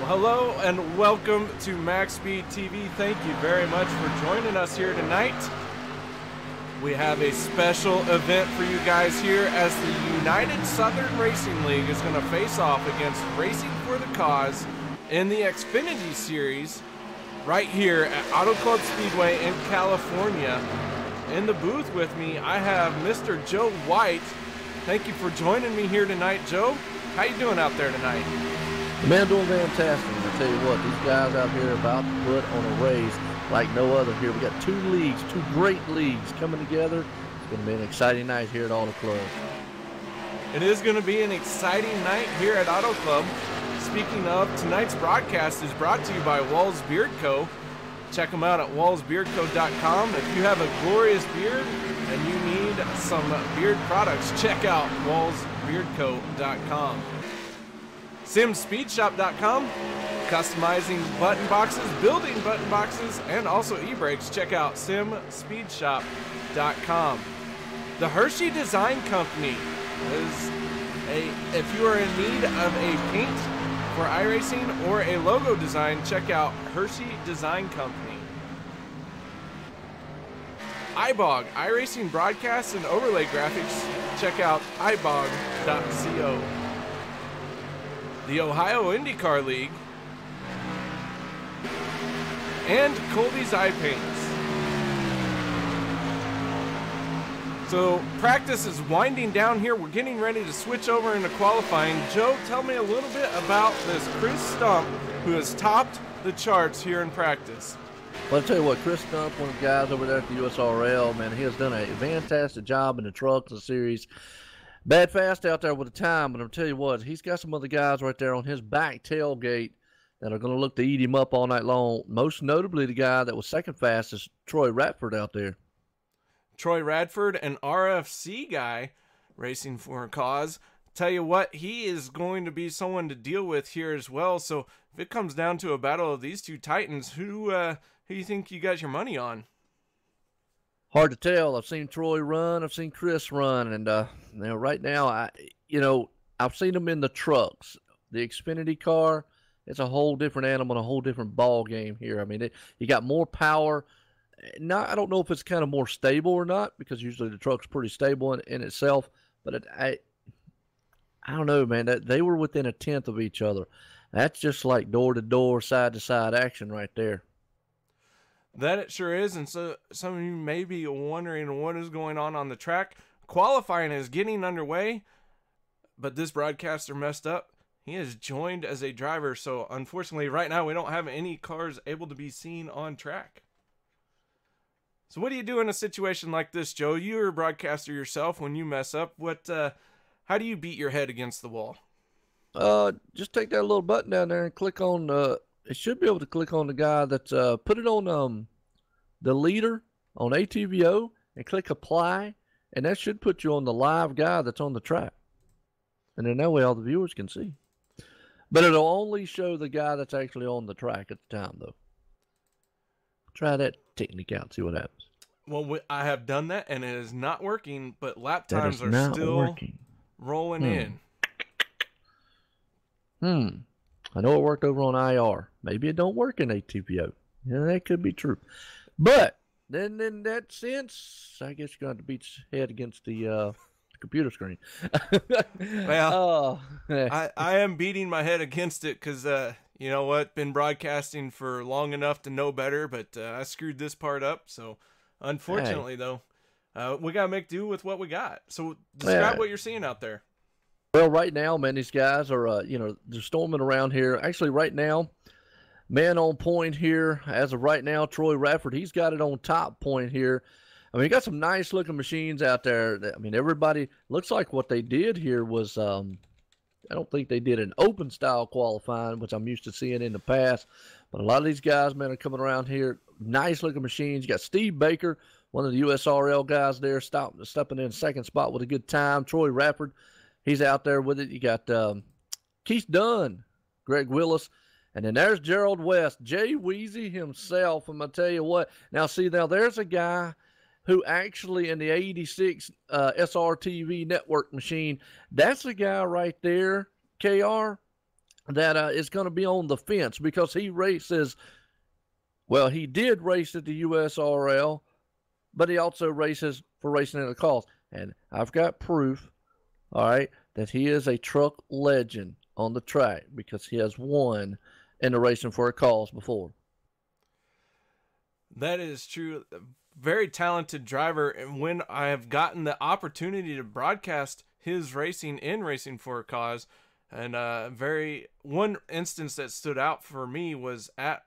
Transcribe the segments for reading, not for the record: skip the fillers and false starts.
Hello and welcome to MaxSpeedTV. Thank you very much for joining us here tonight. We have a special event for you guys here as the United Southern Racing League is going to face off against Racing for the Cause in the Xfinity Series right here at Auto Club Speedway in California. In the booth with me, I have Mr. Joe White. Thank you for joining me here tonight, Joe. How you doing out there tonight? Man, doing fantastic. And I tell you what, these guys out here are about to put on a race like no other here. We got two leagues, two great leagues coming together. It's going to be an exciting night here at Auto Club. It is going to be an exciting night here at Auto Club. Speaking of, tonight's broadcast is brought to you by Walls Beard Co. Check them out at wallsbeardco.com. If you have a glorious beard and you need some beard products, check out wallsbeardco.com. simspeedshop.com, customizing button boxes, building button boxes, and also e-brakes. Check out simspeedshop.com. The Hershey Design Company is if you are in need of a paint for iRacing or a logo design, check out Hershey Design Company. iBog, iRacing broadcasts and overlay graphics, check out ibog.co. The Ohio IndyCar League, and Colby's Eye Paints. So practice is winding down here. We're getting ready to switch over into qualifying. Joe, tell me a little bit about this Chris Stump, who has topped the charts here in practice. Well, I'll tell you what, Chris Stump, one of the guys over there at the USRL, man, he has done a fantastic job in the trucks and series. Bad fast out there with the time, but I'll tell you what, he's got some other guys right there on his back tailgate that are going to look to eat him up all night long. Most notably, the guy that was second fastest, Troy Radford out there. Troy Radford, an RFC guy racing for a cause. Tell you what, he is going to be someone to deal with here as well. So if it comes down to a battle of these two titans, who do you think you got your money on? Hard to tell. I've seen Troy run. I've seen Chris run. And right now, I've seen them in the trucks. The Xfinity car, it's a whole different animal, a whole different ball game here. I mean, you got more power. Now, I don't know if it's kind of more stable or not, because usually the truck's pretty stable in itself. But I don't know, man. They were within a tenth of each other. That's just like door-to-door, side-to-side action right there. That it sure is. And so some of you may be wondering what is going on the track. Qualifying is getting underway, but this broadcaster messed up. He is joined as a driver, so unfortunately right now we don't have any cars able to be seen on track. So what do you do in a situation like this, Joe? You're a broadcaster yourself. When you mess up, how do you beat your head against the wall? Just take that little button down there and click on, it should be able to click on the guy that's, put it on the leader on ATVO and click apply, and that should put you on the live guy that's on the track. And then that way all the viewers can see. But it'll only show the guy that's actually on the track at the time, though. Try that technique out, see what happens. Well, I have done that, and it is not working, but lap times are still rolling in. I know it worked over on IR. Maybe it don't work in ATVO. Yeah, that could be true. But then in that sense, I guess you're going to beat your head against the computer screen. Well, I am beating my head against it because, you know what, been broadcasting for long enough to know better, but I screwed this part up. So unfortunately, though, we got to make do with what we got. So describe what you're seeing out there. Well, right now, man, these guys are, they're storming around here. Actually, right now, man on point here, as of right now, Troy Radford, he's got it on top point here. I mean, you got some nice looking machines out there. I mean, everybody looks like what they did here was, I don't think they did an open style qualifying, which I'm used to seeing in the past. But a lot of these guys, man, are coming around here. Nice looking machines. You got Steve Baker, one of the USRL guys there, stepping in second spot with a good time. Troy Radford, he's out there with it. You got Keith Dunn, Greg Willis, and then there's Gerald West, Jay Weezy himself. I'm going to tell you what. Now, see, there's a guy who actually in the 86 SRTV network machine, that's the guy right there, KR. that is going to be on the fence because he races. Well, he did race at the USRL, but he also races for racing in the calls. And I've got proof, all right, that he is a truck legend on the track because he has won in the racing for a cause before. That is true. Very talented driver. And when I have gotten the opportunity to broadcast his racing in Racing for a Cause, and one instance that stood out for me was at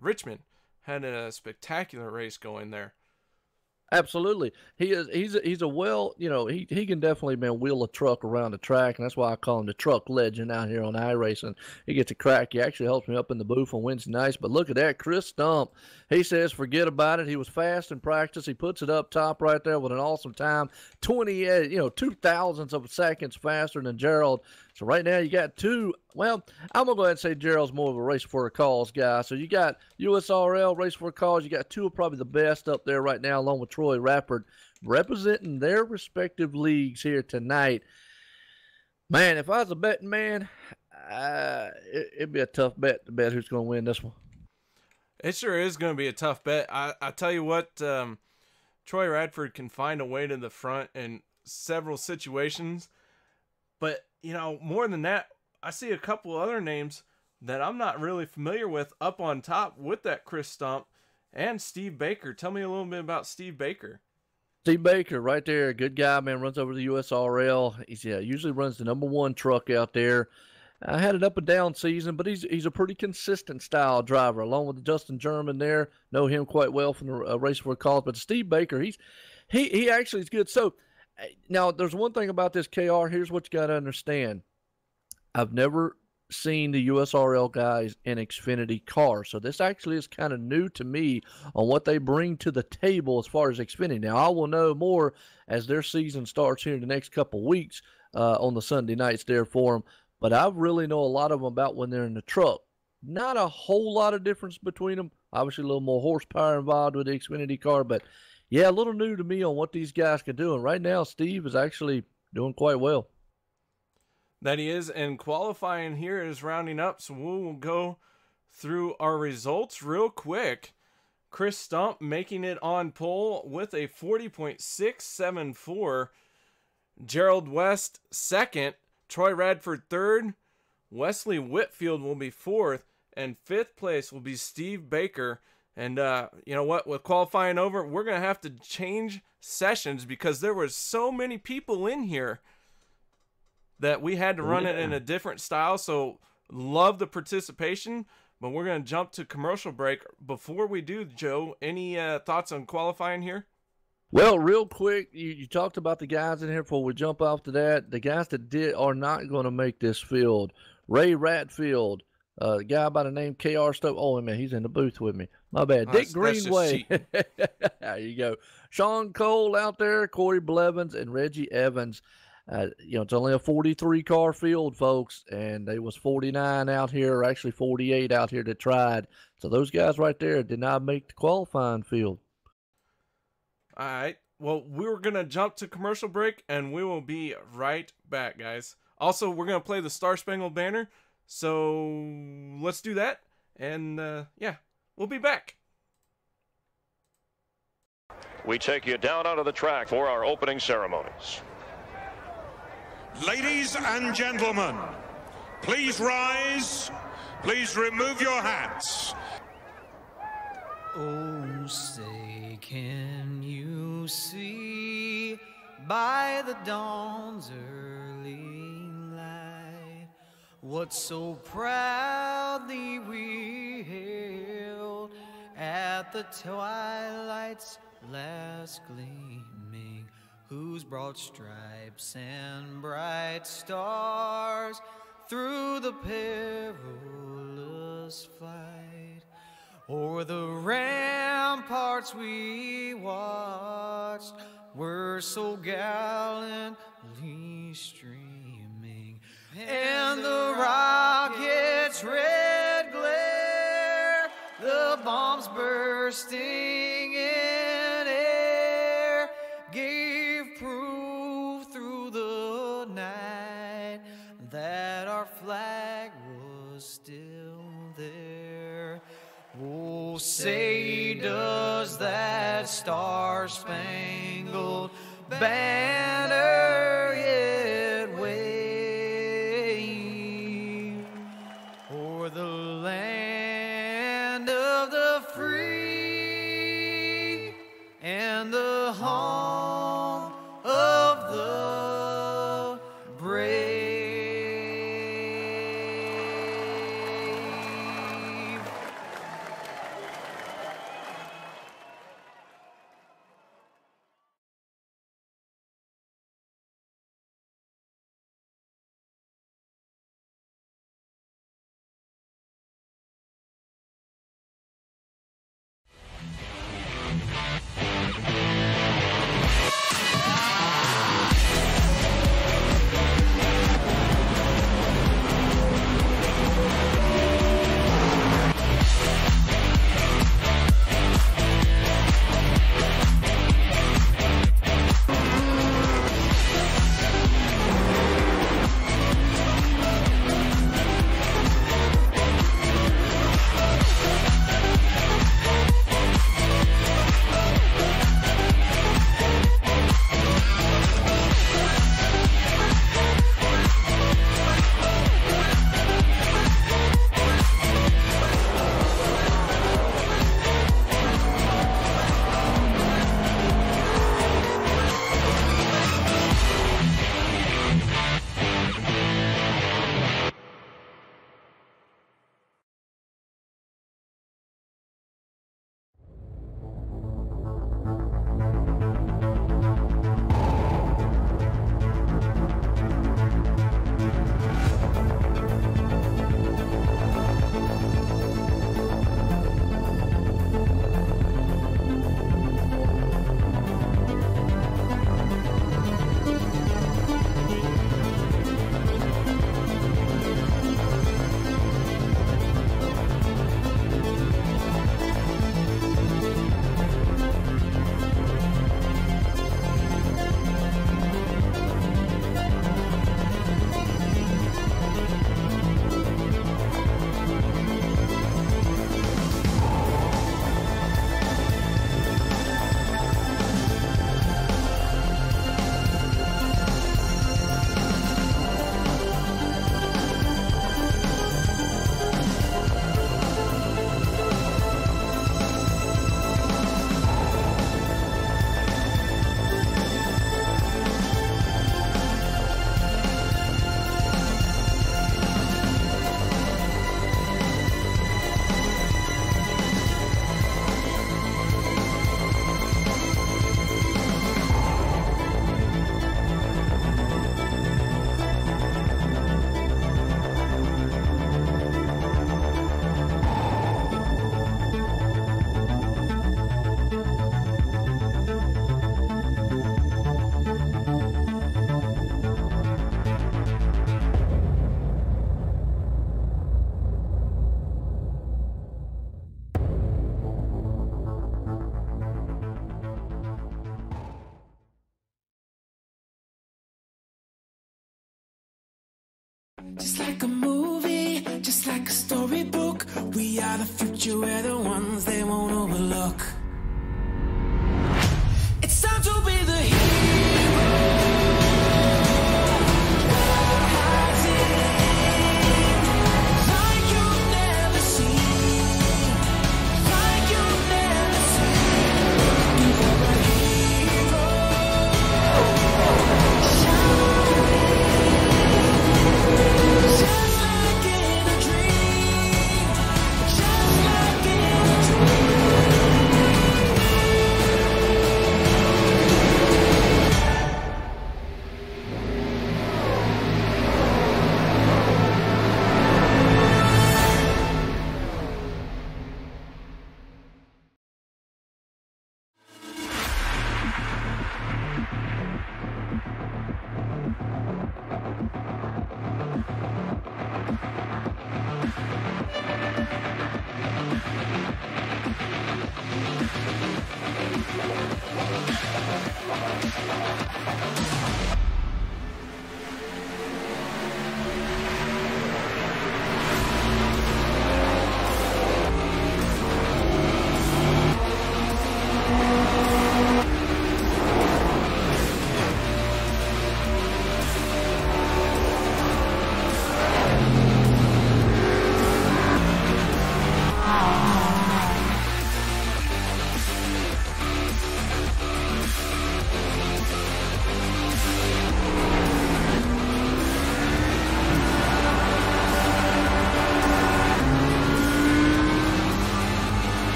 Richmond. Had a spectacular race going there. Absolutely. He's a well, he can definitely, man, wheel a truck around the track, and that's why I call him the truck legend out here on iRacing. He gets a crack. He actually helps me up in the booth on Wednesday nights. But look at that, Chris Stump. He says forget about it. He was fast in practice. He puts it up top right there with an awesome time. 2 thousandths of seconds faster than Gerald. So right now you got two. Well, I'm going to go ahead and say Gerald's more of a race for a cause guy. So you got USRL, race for a cause. You got two of probably the best up there right now, along with Troy Rappert, representing their respective leagues here tonight. Man, if I was a betting man, it'd be a tough bet to bet who's going to win this one. It sure is going to be a tough bet. I tell you what, Troy Radford can find a way to the front in several situations. But, more than that, I see a couple other names that I'm not really familiar with up on top with that Chris Stump and Steve Baker. Tell me a little bit about Steve Baker. Steve Baker, right there, good guy, man, runs over the USRL. He's usually runs the #1 truck out there. Had an up and down season, but he's a pretty consistent style driver, along with Justin German there. Know him quite well from the race for a cause. But Steve Baker, he actually is good. So now there's one thing about this, KR. Here's what you got to understand. I've never seen the USRL guys in Xfinity cars, so this actually is kind of new to me on what they bring to the table as far as Xfinity. Now I will know more as their season starts here in the next couple weeks on the Sunday nights there for them. But I really know a lot of them about when they're in the truck. Not a whole lot of difference between them. Obviously, a little more horsepower involved with the Xfinity car. But, yeah, a little new to me on what these guys can do. And right now, Steve is actually doing quite well. That he is. And qualifying here is rounding up. So we will go through our results real quick. Chris Stump making it on pole with a 40.674. Gerald West second. Troy Radford third, Wesley Whitfield will be fourth, and fifth place will be Steve Baker. And you know what? With qualifying over, we're going to have to change sessions because there were so many people in here that we had to run it in a different style. So love the participation, but we're going to jump to commercial break. Before we do, Joe, any thoughts on qualifying here? Well, real quick, you talked about the guys in here before we jump off to that. The guys that are not going to make this field. Ray Ratfield, a guy by the name KR Stuff. Oh, man, he's in the booth with me. My bad. Dick Greenway. There you go. Sean Cole out there, Corey Blevins, and Reggie Evans. It's only a 43-car field, folks, and they was 49 out here, or actually 48 out here that tried. So those guys right there did not make the qualifying field. All right. Well, we were going to jump to commercial break, and we will be right back, guys. Also, we're going to play the Star Spangled Banner, so let's do that. And, yeah, we'll be back. We take you down onto the track for our opening ceremonies. Ladies and gentlemen, please rise. Please remove your hats. Oh, say, can you see by the dawn's early light what so proudly we hailed at the twilight's last gleaming, whose broad stripes and bright stars through the perilous fight o'er the ramparts we watched were so gallantly streaming, and the rocket's red glare, the bombs bursting in air, gave proof through the night that our flag was say, does that star-spangled banner yet wave o'er the land of the free and the home of the brave? Just like a movie, just like a storybook, we are the future, we're the ones they won't overlook. It's time to be the hero.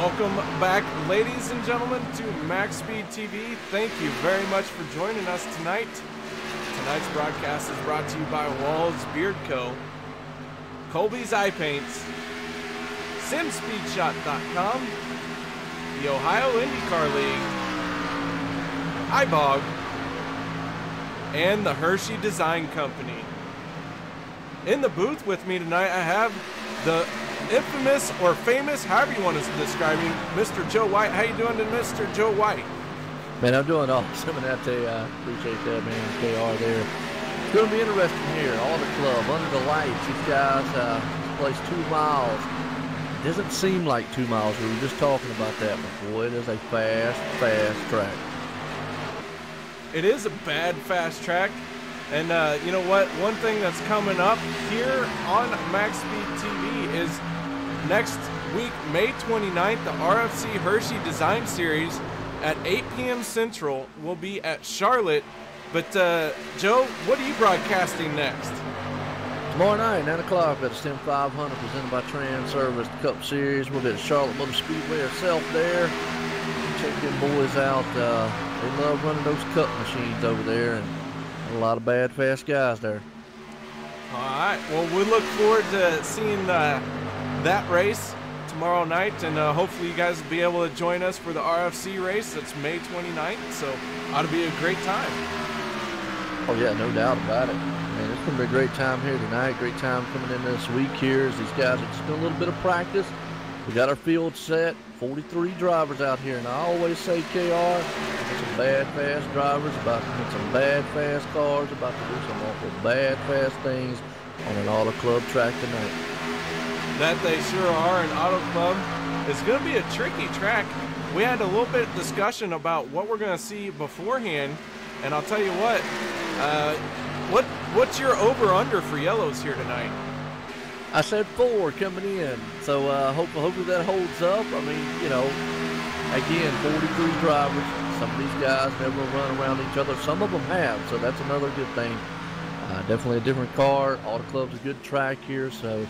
Welcome back, ladies and gentlemen, to MaxSpeedTV. Thank you very much for joining us tonight. Tonight's broadcast is brought to you by Wall's Beard Co., Colby's Eye Paints, SimSpeedShot.com, the Ohio IndyCar League, iBog, and the Hershey Design Company. In the booth with me tonight, I have the infamous or famous, however you want to describe him, Mr. Joe White. How you doing, Mr. Joe White? Man, I'm doing awesome, and I tell you, I appreciate that, man. KR there. It's going to be interesting here. All the club, under the lights. These guys, this place 2 miles. It doesn't seem like 2 miles. We were just talking about that, but boy, it is a fast, fast track. It is a bad, fast track. And you know what? One thing that's coming up here on MaxSpeedTV is next week, May 29th, the RFC Hershey Design Series at 8 p.m. Central will be at Charlotte. But, Joe, what are you broadcasting next? Tomorrow night, 9 o'clock at the STEM 500, presented by Trans Service, the Cup Series. We'll be at Charlotte Motor Speedway herself there. Check them boys out. They love running those cup machines over there, and a lot of bad, fast guys there. All right. Well, we look forward to seeing that race tomorrow night, and hopefully you guys will be able to join us for the RFC race. That's May 29th, so ought to be a great time. Oh, yeah, no doubt about it. Man, it's going to be a great time here tonight. Great time coming in this week here as these guys are just doing a little bit of practice. We got our field set, 43 drivers out here, and I always say, KR, some bad, fast drivers about to hit some bad, fast cars, about to do some awful bad, fast things on an auto club track tonight. That they sure are. An auto club is going to be a tricky track. We had a little bit of discussion about what we're going to see beforehand, and I'll tell you what's your over-under for yellows here tonight? I said 4 coming in, so hopefully that holds up. I mean, you know, again, 43 drivers. Some of these guys never run around each other. Some of them have, so that's another good thing. Definitely a different car. Auto Club's a good track here, so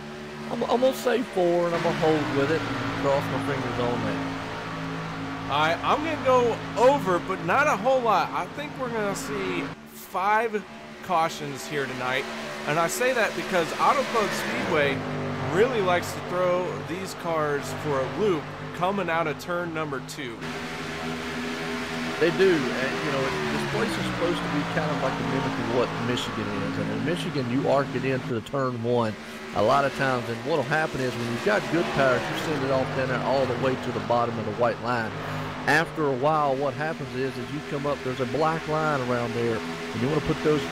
I'm going to say 4, and I'm going to hold with it and cross my fingers on that. All right, I'm going to go over, but not a whole lot. I think we're going to see 5 cautions here tonight. And I say that because Auto Club Speedway really likes to throw these cars for a loop coming out of turn number 2. They do, and you know, this place is supposed to be kind of like a mimic of what Michigan is. And in Michigan, you arc it into the turn 1 a lot of times, and what'll happen is when you've got good tires, you send it off down there all the way to the bottom of the white line. After a while, what happens is you come up, there's a black line around there, and you want to put those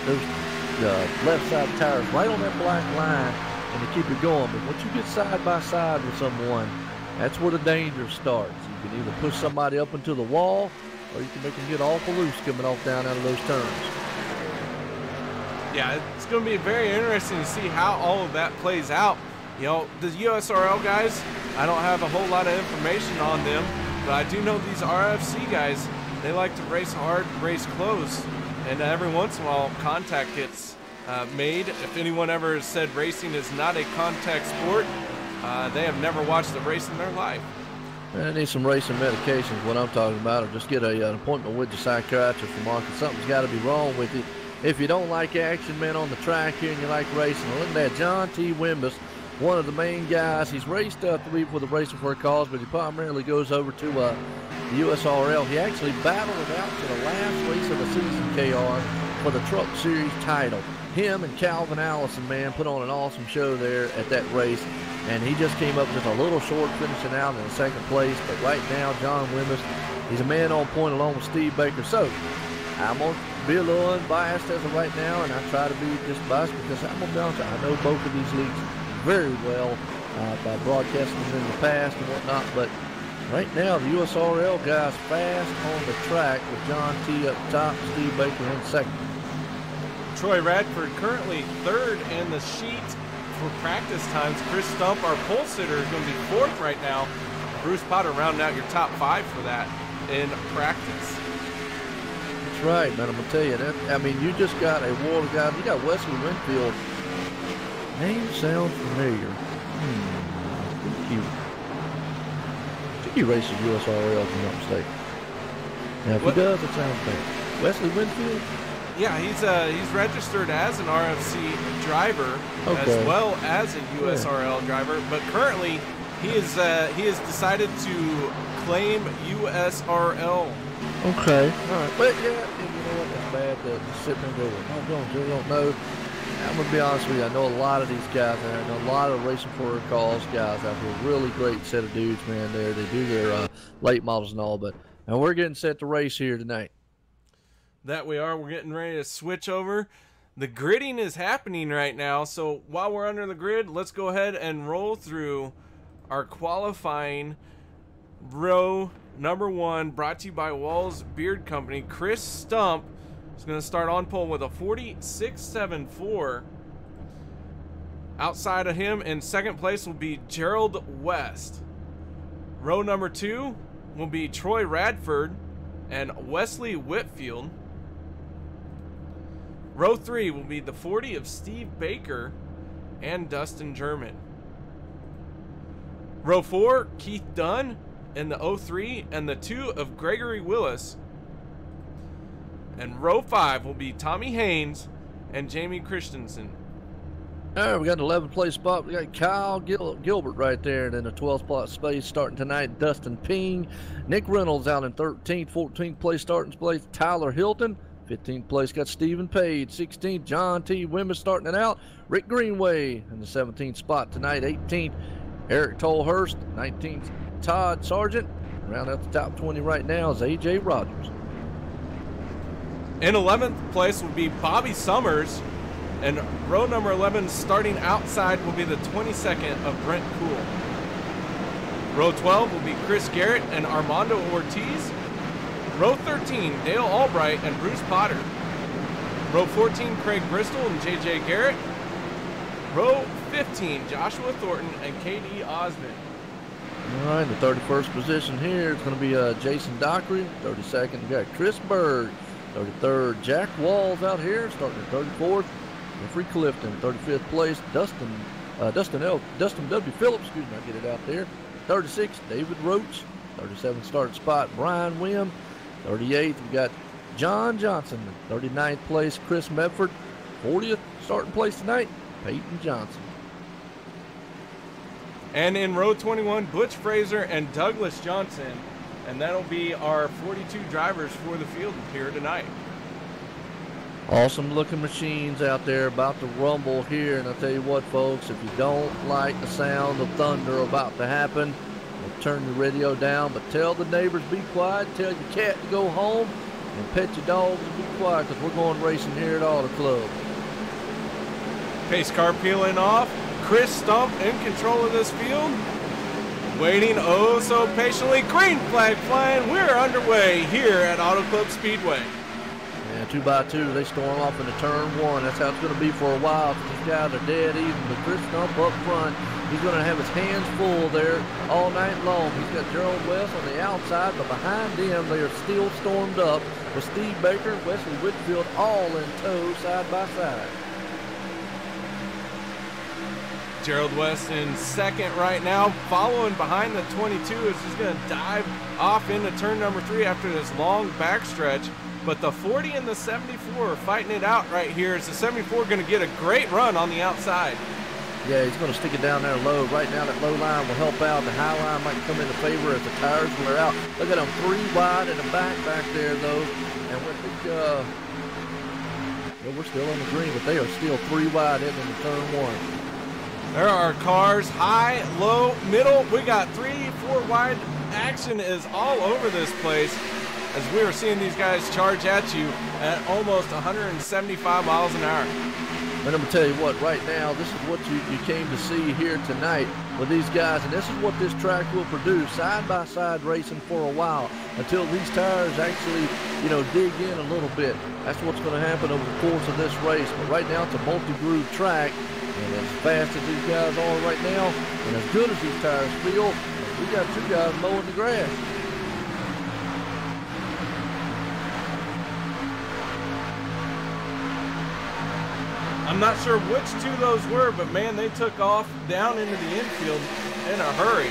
left side tires right on that black line and to keep it going. But once you get side by side with someone, that's where the danger starts. You can either push somebody up into the wall, or you can make them get awful loose coming off down out of those turns. Yeah, it's going to be very interesting to see how all of that plays out. You know, the USRL guys, I don't have a whole lot of information on them, but I do know these RFC guys, they like to race hard, race close, and every once in a while contact gets made. If anyone ever said racing is not a contact sport, they have never watched a race in their life. I need some racing medications, what I'm talking about, or just get an appointment with the psychiatrist for Mark. Something's got to be wrong with you. If you don't like action, man, on the track here and you like racing, look at that, John T. Wimbush, one of the main guys. He's raced 3 for the Racing for a Cause, but he primarily goes over to the USRL. He actually battled it out to the last race of the season, KR, for the Truck Series title. Him and Calvin Allison, man, put on an awesome show there at that race, and he just came up just a little short, finishing out in 2nd place. But right now, John Wimbush, he's a man on point along with Steve Baker. So I'm going to be a little unbiased as of right now, and I try to be just biased because I'm going to be honest, I know both of these leagues very well by broadcasting them in the past and whatnot. But right now, the USRL guys fast on the track with John T. up top, Steve Baker in 2nd. Troy Radford currently 3rd in the sheet for practice times. Chris Stump, our pole sitter, is going to be 4th right now. Bruce Potter rounding out your top 5 for that in practice. That's right, man. I'm going to tell you that. I mean, you just got a world of guys. You got Wesley Winfield. Name sounds familiar. think he races USRL, if I'm not mistaken. Now, if he does, it sounds bad. Wesley Winfield? Yeah, he's registered as an RFC driver as well as a USRL driver, but currently he has decided to claim USRL. Okay, all right, but yeah, you know what? That's bad to sit there and go, "Oh, don't know." I'm gonna be honest with you. I know a lot of these guys out there. I know a lot of racing for cause guys out here. Really great set of dudes, man. There, they do their late models and all, but and we're getting set to race here tonight. That we are. We're getting ready to switch over. The gridding is happening right now, so while we're under the grid, let's go ahead and roll through our qualifying row number 1, brought to you by Walls Beard Company. Chris Stump is going to start on pole with a 46.74. Outside of him in second place will be Gerald West. Row number 2 will be Troy Radford and Wesley Whitfield. Row 3 will be the 40 of Steve Baker and Dustin German. Row 4, Keith Dunn in the 03 and the 2 of Gregory Willis. And row 5 will be Tommy Haynes and Jamie Christensen. All right, we got an 11th place spot. We got Kyle Gilbert right there. And then the 12th spot space starting tonight, Dustin Ping. Nick Reynolds out in 13th, 14th place starting place, Tyler Hilton. 15th place got Stephen Page. 16th, John T. Wimmis starting it out. Rick Greenway in the 17th spot tonight. 18th, Eric Tolhurst. 19th, Todd Sargent. Round out the top 20 right now is A.J. Rogers. In 11th place will be Bobby Summers. And row number 11 starting outside will be the 22nd of Brent Cool. Row 12 will be Chris Garrett and Armando Ortiz. Row 13, Dale Albright and Bruce Potter. Row 14, Craig Bristol and J.J. Garrett. Row 15, Joshua Thornton and K.D. Osmond. All right, the 31st position here is going to be Jason Dockery. 32nd, we got Chris Berg. 33rd, Jack Walls out here, starting at 34th. Jeffrey Clifton, 35th place. Dustin W. Phillips, excuse me, I get it out there. 36th, David Roach. 37th starting spot, Brian Wim. 38th, we got John Johnson. 39th place, Chris Medford. 40th starting place tonight, Peyton Johnson. And in row 21, Butch Fraser and Douglas Johnson. And that'll be our 42 drivers for the field here tonight. Awesome looking machines out there about to rumble here. And I'll tell you what, folks, if you don't like the sound of thunder about to happen, turn your radio down, but tell the neighbors be quiet, tell your cat to go home, and pet your dogs and be quiet, because we're going racing here at Auto Club. Pace car peeling off. Chris Stump in control of this field. Waiting oh so patiently. Green flag flying. We're underway here at Auto Club Speedway. Yeah, 2x2, they storm off into turn 1. That's how it's going to be for a while, because these guys are dead even. But Chris Stump up front, he's going to have his hands full there all night long. He's got Gerald West on the outside, but behind them, they are still stormed up with Steve Baker and Wesley Whitfield all in tow side by side. Gerald West in second right now, following behind the 22 is just going to dive off into turn number 3 after this long backstretch. But the 40 and the 74 are fighting it out right here. Is the 74 going to get a great run on the outside? Yeah, he's going to stick it down there low. Right now, that low line will help out. The high line might come into favor as the tires wear out. Look at them, 3 wide in the back there, though. And with the, well, we're still on the green, but they are still 3 wide into the turn 1. There are cars high, low, middle. We got 3, 4 wide. Action is all over this place as we are seeing these guys charge at you at almost 175 miles an hour. And I'm going to tell you what, right now, this is what you came to see here tonight with these guys, and this is what this track will produce, side-by-side racing for a while until these tires actually, dig in a little bit. That's what's going to happen over the course of this race. But right now, it's a multi-groove track, and as fast as these guys are right now, and as good as these tires feel, we got 2 guys mowing the grass. I'm not sure which 2 those were, but man, they took off down into the infield in a hurry.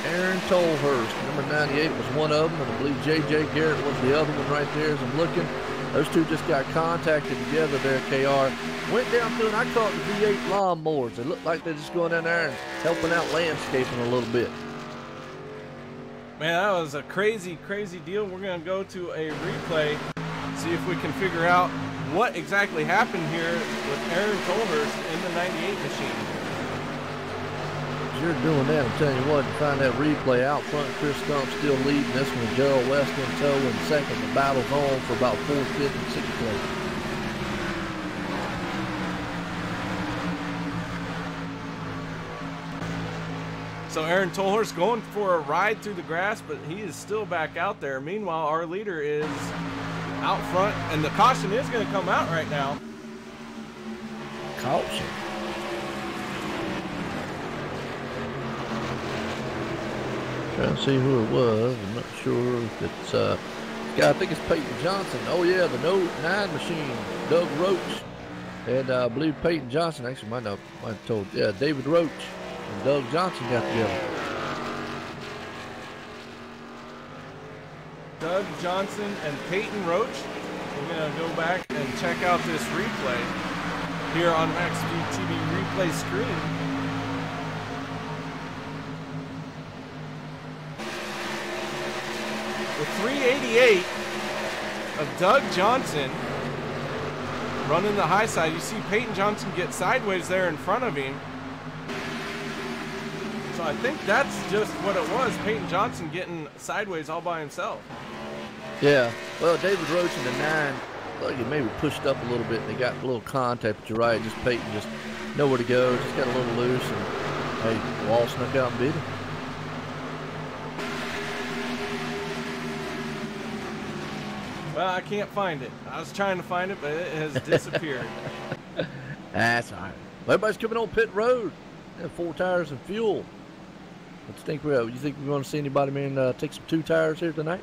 Aaron Tolhurst. Number 98 was one of them, and I believe J.J. Garrett was the other one right there as I'm looking. Those two just got contacted together there, KR. Went down through, and I caught the V8 lawnmowers. They looked like they're just going down there and helping out landscaping a little bit. Man, that was a crazy, crazy deal. We're going to go to a replay, see if we can figure out what exactly happened here with Aaron Tolhurst in the 98 machine. As you're doing that, I'm telling you what, to find that replay out front, Chris Stump still leading this one. Gerald West in tow in second. The battle's on for about 4th, 5th, and 6th place. So Aaron Tolhurst going for a ride through the grass, but he is still back out there. Meanwhile, our leader is out front, and the caution is going to come out right now. Caution. Trying to see who it was. I'm not sure if it's I think it's Peyton Johnson. Oh yeah, the 9 machine, Doug Roach. And I believe Peyton Johnson actually might have told, yeah, David Roach and Doug Johnson got together. Doug Johnson and Peyton Roach. We're going to go back and check out this replay here on MaxSpeedTV replay screen. The 388 of Doug Johnson running the high side. You see Peyton Johnson get sideways there in front of him. So I think that's just what it was. Peyton Johnson getting sideways all by himself. Yeah, well, David Roach in the 9, well, you maybe pushed up a little bit and they got a little contact, but you're right, just Peyton just nowhere to go, just got a little loose, and hey, Wall snuck out and beat him. Well, I can't find it. I was trying to find it, but it has disappeared. That's all right. Everybody's coming on pit road. They have 4 tires and fuel. What do you think we're going to see anybody, man, take some 2 tires here tonight?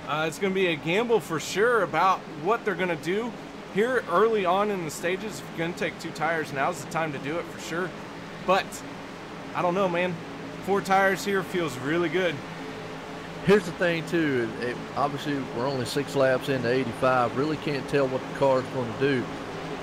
It's going to be a gamble for sure about what they're going to do here early on in the stages. If you're going to take 2 tires, now's the time to do it for sure. But I don't know, man. 4 tires here feels really good. Here's the thing, too. Obviously, we're only 6 laps into 85. Really can't tell what the car's going to do.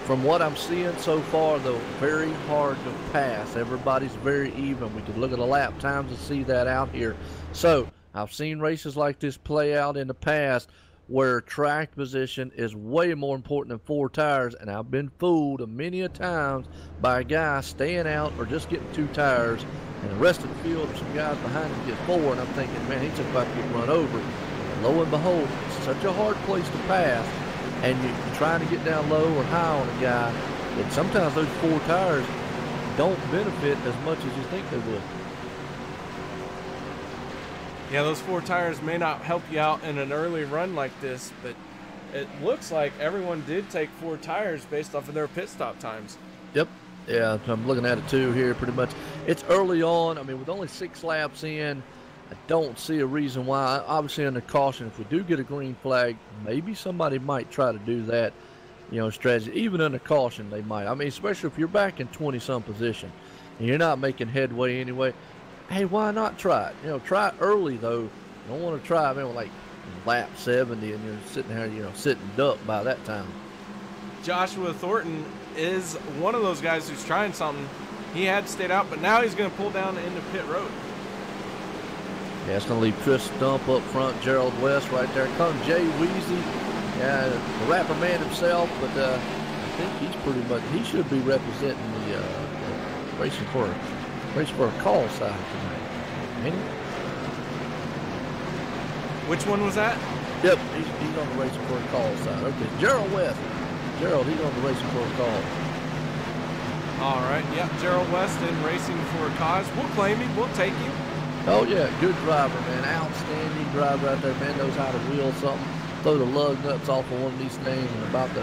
From what I'm seeing so far, though, very hard to pass. Everybody's very even. We could look at the lap times and see that out here. So I've seen races like this play out in the past where track position is way more important than 4 tires, and I've been fooled many a times by a guy staying out or just getting 2 tires, and the rest of the field or some guys behind him get 4, and I'm thinking, man, he's just about to get run over. And lo and behold, it's such a hard place to pass, and you're trying to get down low or high on a guy, and sometimes those 4 tires don't benefit as much as you think they would. Yeah, those 4 tires may not help you out in an early run like this, but it looks like everyone did take 4 tires based off of their pit stop times. Yep. Yeah, I'm looking at it too here pretty much. It's early on. I mean, with only 6 laps in, I don't see a reason why. Obviously, under caution, if we do get a green flag, maybe somebody might try to do that, strategy. Even under caution, they might. I mean, especially if you're back in 20-some position and you're not making headway anyway. Hey, why not try it? Try it early, though. You don't want to try it, like lap 70 and you're sitting there, sitting duck by that time. Joshua Thornton is one of those guys who's trying something. He had stayed out, but now he's going to pull down into pit road. Yeah, it's going to leave Chris Stump up front, Gerald West right there. Comes Jay Weezy, the rapper man himself, but I think he's pretty much, he should be representing the racing for a call side tonight. Ain't he? Which one was that? Yep, he's on the racing for a call side. Okay, Gerald West. Gerald, he's on the racing for a call. All right, yep, Gerald West in racing for a cause. We'll claim him, we'll take him. Oh yeah, good driver, man. Outstanding driver out there, man. Knows how to wheel something. Throw the lug nuts off of one of these things and about to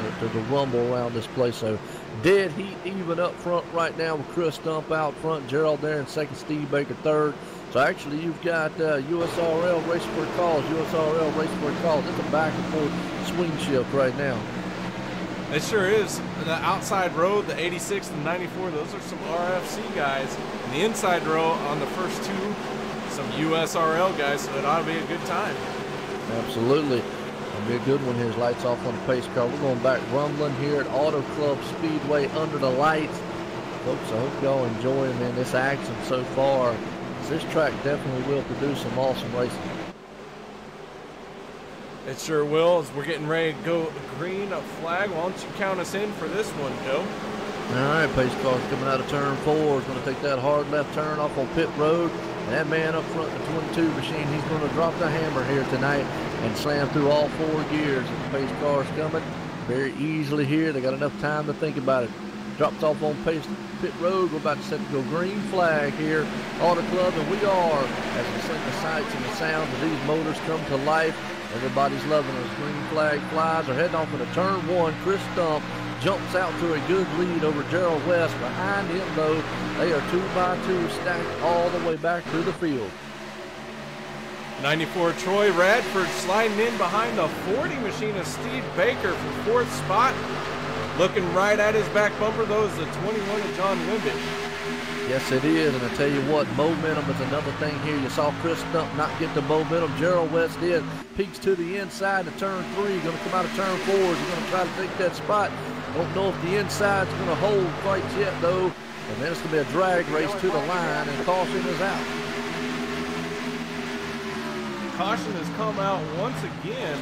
rumble around this place. So dead heat even up front right now with Chris Stump out front, Gerald there in second, Steve Baker third. So actually you've got USRL racing for a cause, USRL racing for a cause. It's a back and forth swing shift right now. It sure is. The outside row, the 86 and 94, those are some RFC guys. And the inside row on the first 2, some USRL guys, so it ought to be a good time. Absolutely. It'll be a good one here. His lights off on the pace car. We're going back rumbling here at Auto Club Speedway under the lights. Folks, I hope y'all enjoying, man, this action so far. This track definitely will produce some awesome racing. It sure will. As we're getting ready to go green flag, why don't you count us in for this one, Joe? All right, pace car's coming out of turn 4. Is going to take that hard left turn off on pit road. And that man up front, the 22 machine, he's going to drop the hammer here tonight and slam through all 4 gears. And the pace car's coming very easily here. They got enough time to think about it. Drops off on pit road. We're about to set to go green flag here, Auto Club, and we are, as we sing the sights and the sounds of these motors come to life. Everybody's loving us. Green flag flies. They're heading off into turn 1. Chris Stump jumps out to a good lead over Gerald West. Behind him, though, they are 2 by 2 stacked all the way back to the field. 94 Troy Radford sliding in behind the 40 machine of Steve Baker for 4th spot. Looking right at his back bumper, though, is the 21 of John Wimbitt. Yes, it is, and I tell you what, momentum is another thing here. You saw Chris Stump not get the momentum. Gerald West did. Peeks to the inside of turn 3. Going to come out of turn 4. He's going to try to take that spot. Don't know if the inside's going to hold quite yet, though. And then it's going to be a drag race to the line, and caution is out. Caution has come out once again.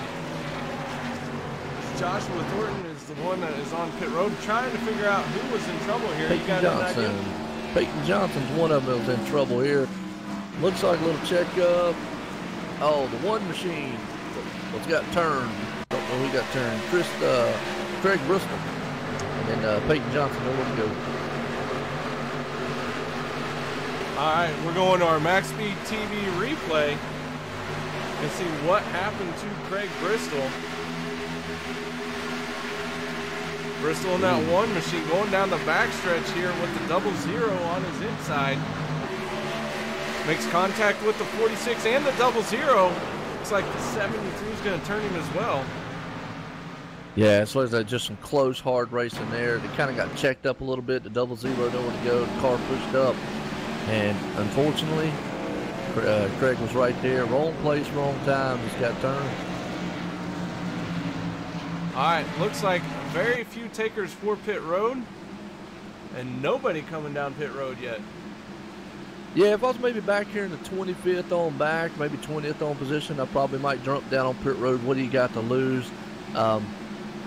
Joshua Thornton is the one that is on pit road trying to figure out who was in trouble here. Peyton Johnson. Peyton Johnson's one of them that's in trouble here. Looks like a little checkup. Oh, the one machine. What's got turned? Don't know who got turned. Craig Bristol. And then Peyton Johnson nowhere to go. All right, we're going to our MaxSpeedTV replay and see what happened to Craig Bristol. Bristol in that one machine going down the backstretch here with the 00 on his inside. Makes contact with the 46 and the 00. Looks like the 73 is going to turn him as well. Yeah, so there's just some close, hard racing there. They kind of got checked up a little bit. The 00 nowhere to go. The car pushed up. And unfortunately, Craig was right there. Wrong place, wrong time. Just got turned. All right, looks like very few takers for pit road and nobody coming down pit road yet. Yeah, if I was maybe back here in the 25th on back, maybe 20th on position, I probably might jump down on pit road. What do you got to lose?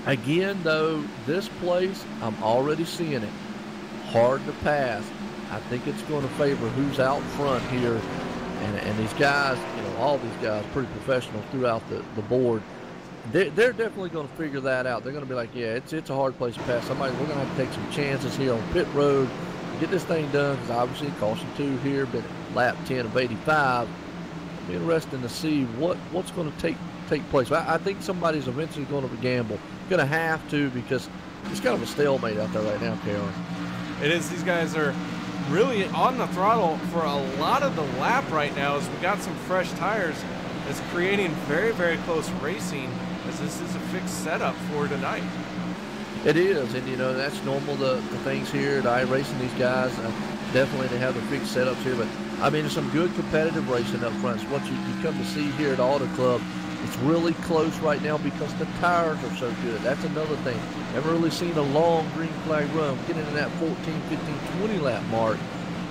Again, though, this place, I'm already seeing it. Hard to pass. I think it's going to favor who's out front here. And these guys, you know, all these guys, pretty professional throughout the board. They're definitely going to figure that out. They're going to be like, yeah, it's a hard place to pass. We're going to have to take some chances here on pit road, get this thing done, because obviously caution 2 here, been at lap 10 of 85. It'll be interesting to see what's going to take place. I think somebody's eventually going to gamble. Going to have to, because it's kind of a stalemate out there right now, Karen. It is. These guys are really on the throttle for a lot of the lap right now as we got some fresh tires. It's creating very, very close racing, as this is a fixed setup for tonight. It is, and you know, that's normal, the things here at iRacing. These guys, definitely they have the fixed setups here, but I mean, there's some good competitive racing up front. It's what you come to see here at Auto Club. It's really close right now because the tires are so good. That's another thing. Never really seen a long green flag run. Getting into that 14, 15, 20 lap mark.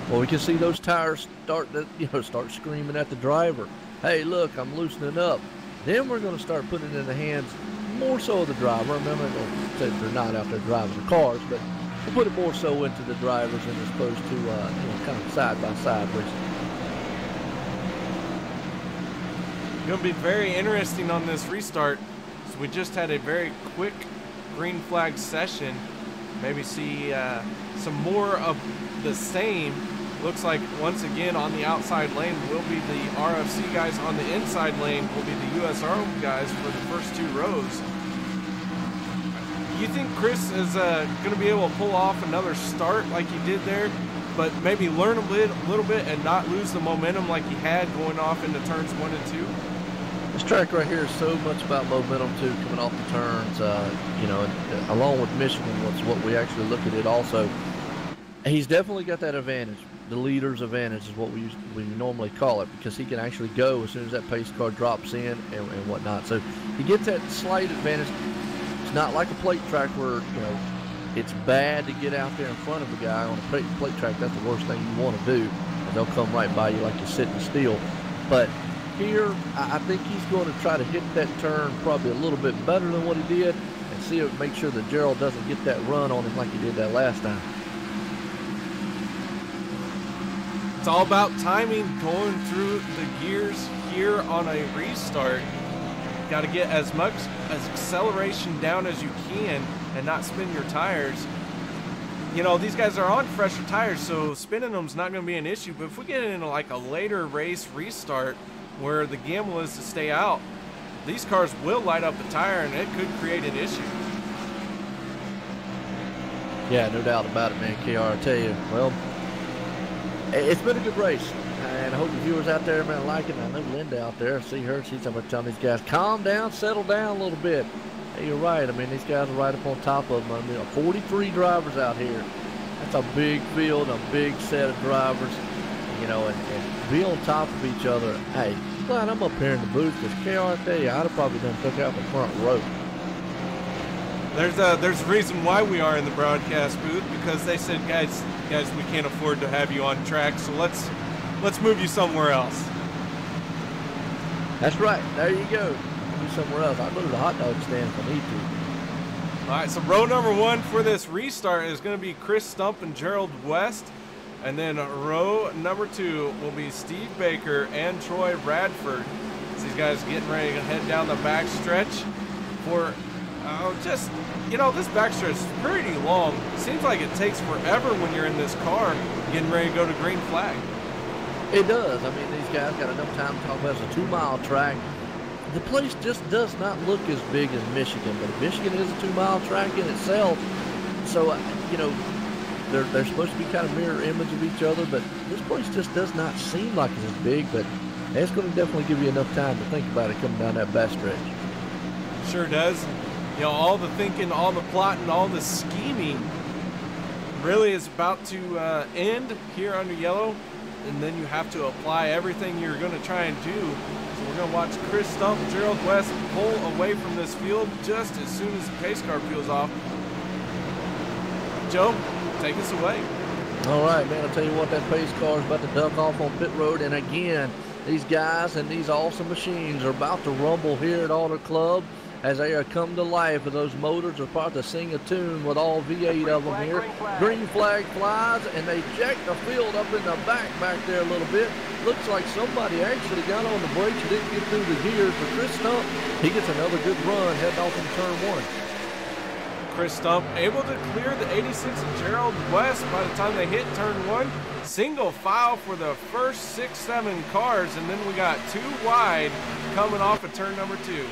Well, we can see those tires start screaming at the driver. Hey, look, I'm loosening up. Then we're going to start putting it in the hands more so of the driver. Remember, I don't say they're not out there driving the cars, but we'll put it more so into the drivers as opposed to kind of side-by-side racing. Going to be very interesting on this restart. So we just had a very quick green flag session. Maybe see some more of the same. Looks like once again on the outside lane will be the RFC guys. On the inside lane will be the USR guys for the first 2 rows. You think Chris is going to be able to pull off another start like he did there, but maybe learn a little bit and not lose the momentum like he had going off into turns 1 and 2? This track right here is so much about momentum too, coming off the turns. And along with Michigan, was what we actually look at it also. He's definitely got that advantage. the leader's advantage is what we normally call it, because he can actually go as soon as that pace car drops in and whatnot. So he gets that slight advantage. It's not like a plate track where, you know, it's bad to get out there in front of a guy. On a plate track, that's the worst thing you want to do, and they'll come right by you like you're sitting still. But here, I think he's going to try to hit that turn probably a little bit better than what he did, and see if make sure that Gerald doesn't get that run on him like he did that last time. It's all about timing, going through the gears here on a restart. Got to get as much acceleration down as you can and not spin your tires. You know, these guys are on fresher tires, so spinning them's not going to be an issue. But if we get into like a later race restart where the gamble is to stay out, these cars will light up the tire, and it could create an issue. Yeah, no doubt about it, man. KR, I tell you, well, it's been a good race, and I hope the viewers out there, man, like it. I know Linda out there, see her, she's talking about telling these guys, calm down, settle down a little bit. Hey, you're right. I mean, these guys are right up on top of them. I mean, 43 drivers out here. That's a big field, a big set of drivers, you know, and be on top of each other. Hey, I'm glad I'm up here in the booth, because KR, I tell you, I'd have probably done took out the front row. There's a reason why we are in the broadcast booth, because they said, guys, we can't afford to have you on track, so let's move you somewhere else. That's right. There you go. Move somewhere else. I'll go to the hot dog stand if I need to. All right, so row number 1 for this restart is going to be Chris Stump and Gerald West, and then row number 2 will be Steve Baker and Troy Radford. So these guys getting ready to head down the back stretch for just, you know, this backstretch is pretty long. Seems like it takes forever when you're in this car getting ready to go to green flag. It does. I mean, these guys got enough time to talk about it's a 2-mile track. The place just does not look as big as Michigan, but Michigan is a 2-mile track in itself. So, you know, they're supposed to be kind of mirror image of each other, but this place just does not seem like it's as big, but it's going to definitely give you enough time to think about it coming down that backstretch. Sure does. You know, all the thinking, all the plotting, all the scheming really is about to end here under yellow, and then you have to apply everything you're going to try and do. So we're going to watch Chris Stump, Gerald West pull away from this field just as soon as the pace car peels off. Joe, take us away. All right, man, I'll tell you what, that pace car is about to duck off on pit road, and again, these guys and these awesome machines are about to rumble here at Auto Club as they are come to life, and those motors are about to sing a tune with all V8 of them here. Green flag flies, and they jack the field up in the back there a little bit. Looks like somebody actually got on the brakes and didn't get through the gears. For Chris Stump, he gets another good run heading off in turn 1. Chris Stump able to clear the 86 of Gerald West by the time they hit turn 1. Single file for the first 6-7 cars, and then we got 2 wide coming off of turn number 2.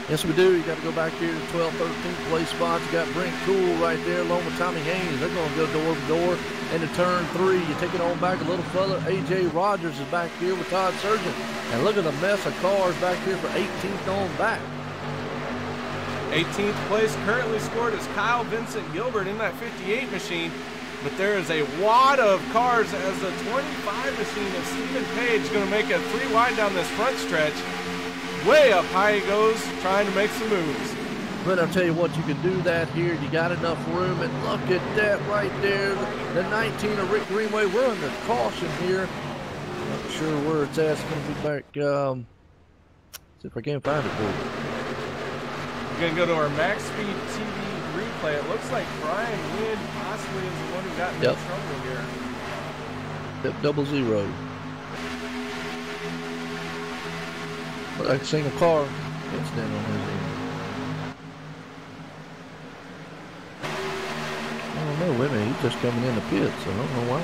Yes, we do. You got to go back here to 12th, 13th place spots. You got Brent Cool right there along with Tommy Haynes. They're going to go door to door into turn 3. You take it on back a little further. A.J. Rogers is back here with Todd Surgeon. And look at the mess of cars back here for 18th on back. 18th place currently scored is Kyle Vincent Gilbert in that 58 machine. But there is a wad of cars as the 25 machine of Stephen Page is going to make a 3 wide down this front stretch. Way up high he goes, trying to make some moves. But I'll tell you what, you can do that here. You got enough room, and look at that right there. The 19 of Rick Greenway. We're under caution here. Not sure where it's at. It's going to be back. See if I can find it for you. We're going to go to our MaxSpeedTV replay. It looks like Brian Wynn possibly is the one who got into trouble here. Yep, 00. Like a single car incident on his end. I don't know, wait a minute, he's just coming in the pit, so I don't know why.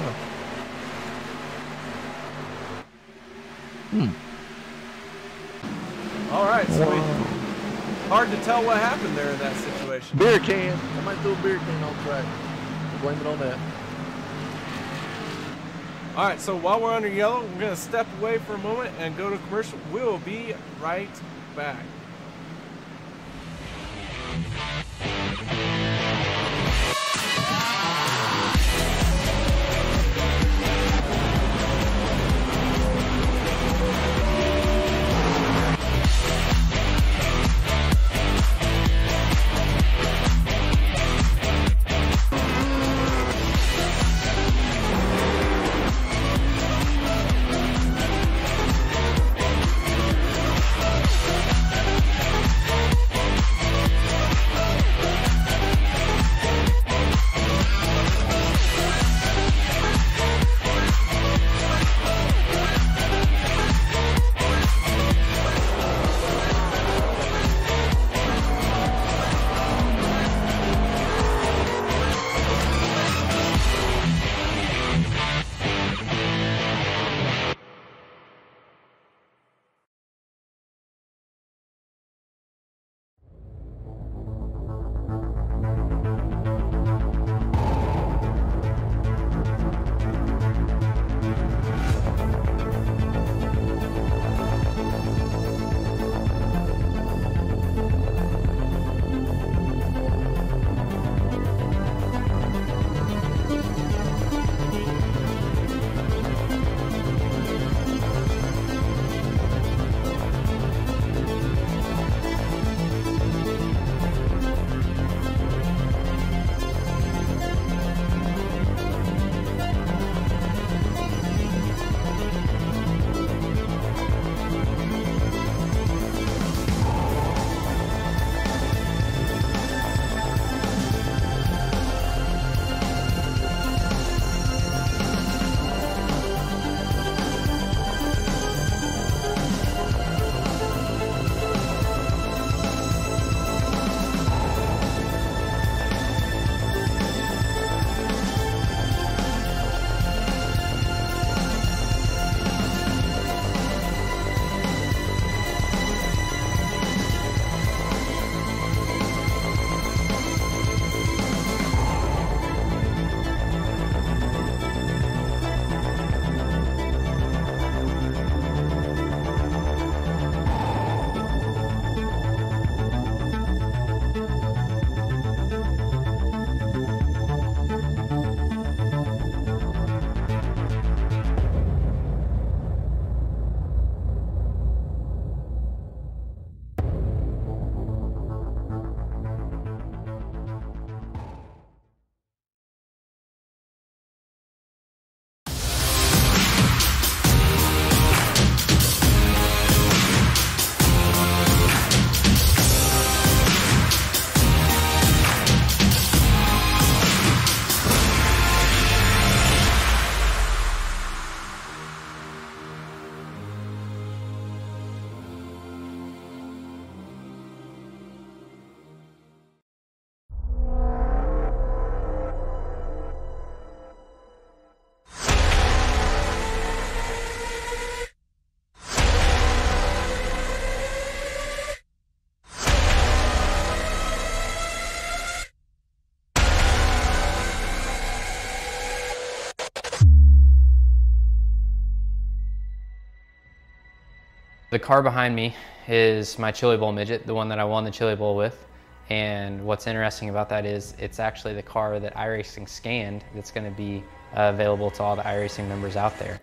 All right, so hard to tell what happened there in that situation. Beer can. Somebody threw a beer can on track. Blame it on that. All right, so while we're under yellow, we're going to step away for a moment and go to commercial. We'll be right back. The car behind me is my Chili Bowl midget, the one that I won the Chili Bowl with. And what's interesting about that is it's actually the car that iRacing scanned that's going to be available to all the iRacing members out there.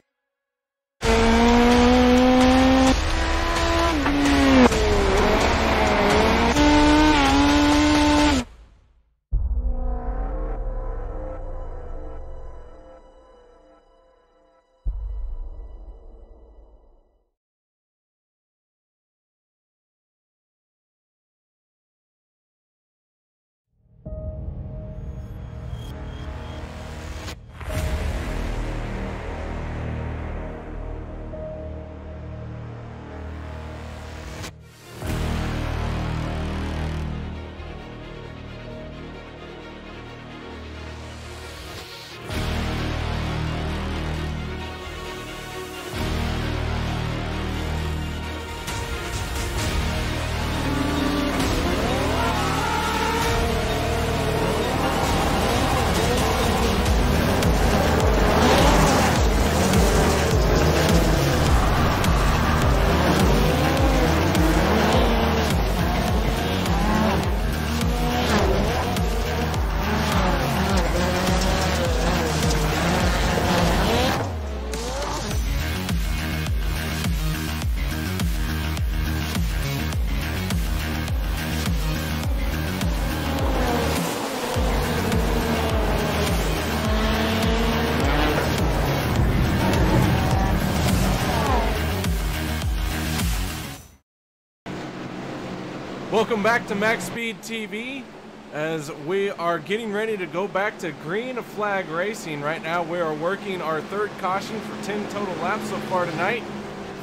Welcome back to MaxSpeedTV. As we are getting ready to go back to green flag racing. Right now we are working our third caution for 10 total laps so far tonight.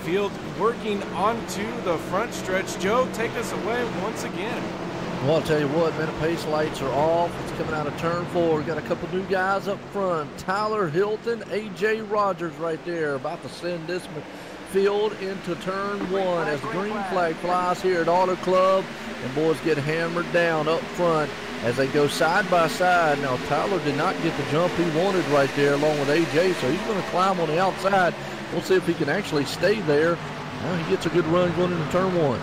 Field working onto the front stretch. Joe, take us away once again. Well, I'll tell you what, man, the pace lights are off. It's coming out of turn 4. Got a couple new guys up front. Tyler Hilton, AJ Rogers right there, about to send this field into turn 1 as the green flag flies here at Auto Club, and boys get hammered down up front as they go side by side. Now Tyler did not get the jump he wanted right there along with AJ, so he's going to climb on the outside. We'll see if he can actually stay there. Well, he gets a good run going into turn 1.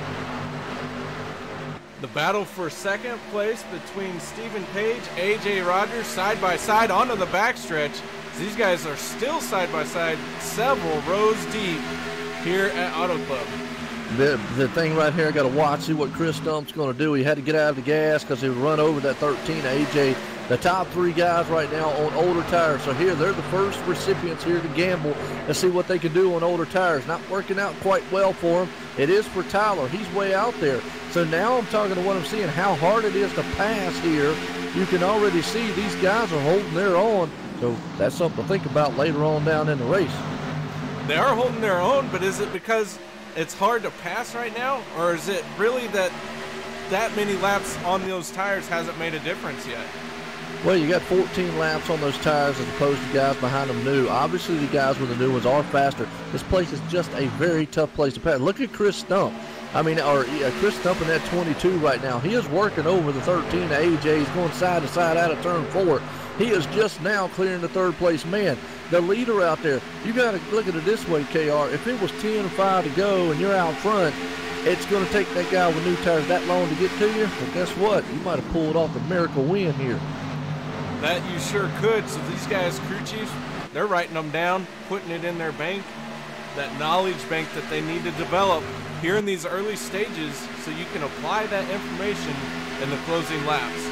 The battle for second place between Stephen Page, AJ Rogers, side by side onto the backstretch. These guys are still side by side, several rows deep here at Auto Club. The thing right here, I got to watch, see what Chris Stump's going to do. He had to get out of the gas because he run over that 13 AJ. The top 3 guys right now on older tires. So here, they're the first recipients here to gamble and see what they can do on older tires. Not working out quite well for him. It is for Tyler. He's way out there. So now I'm talking to what I'm seeing, how hard it is to pass here. You can already see these guys are holding their own. So that's something to think about later on down in the race. They are holding their own, but is it because it's hard to pass right now? Or is it really that many laps on those tires hasn't made a difference yet? Well, you got 14 laps on those tires as opposed to guys behind them new. Obviously, the guys with the new ones are faster. This place is just a very tough place to pass. Look at Chris Stump. I mean, Chris Stump in that 22 right now. He is working over the 13 to AJ. He's going side to side out of turn 4. He is just now clearing the third place man. The leader out there, you got to look at it this way, KR. If it was 10-5 to go and you're out front, it's going to take that guy with new tires that long to get to you. But guess what? You might have pulled off a miracle win here. That you sure could. So these guys, crew chiefs, they're writing them down, putting it in their bank, that knowledge bank that they need to develop here in these early stages so you can apply that information in the closing laps.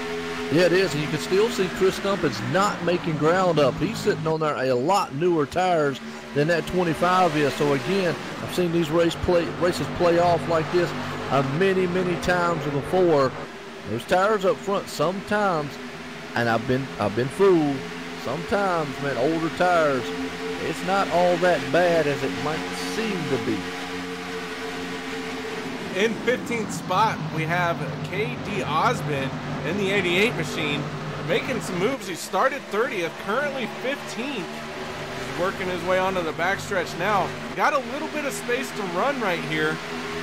Yeah, it is, and you can still see Chris Stump is not making ground up. He's sitting on there a lot newer tires than that 25 is. So again, I've seen these races play off like this many, many times before. Those tires up front sometimes, and I've been fooled. Sometimes, man, older tires, it's not all that bad as it might seem to be. In 15th spot, we have K.D. Osmond in the 88 machine, making some moves. He started 30th, currently 15th. He's working his way onto the backstretch now. Got a little bit of space to run right here,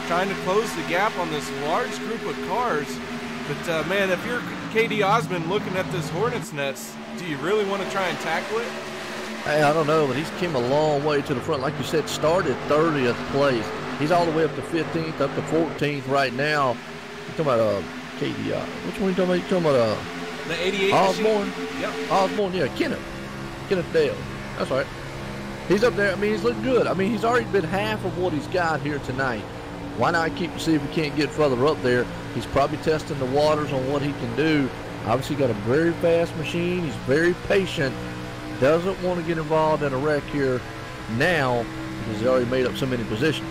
trying to close the gap on this large group of cars. But man, if you're K.D. Osmond looking at this Hornets nest, do you really want to try and tackle it? Hey, I don't know, but he's came a long way to the front. Like you said, started 30th place. He's all the way up to 15th, up to 14th right now. You're talking about KDI. Which one are you talking about? You're talking about the 88 Osborne? Machine? Yep. Osborne, yeah, Kenneth Dale. That's right. He's up there. I mean, he's looking good. I mean, he's already been half of what he's got here tonight. Why not keep to see if he can't get further up there? He's probably testing the waters on what he can do. Obviously got a very fast machine. He's very patient. Doesn't want to get involved in a wreck here now because he's already made up so many positions.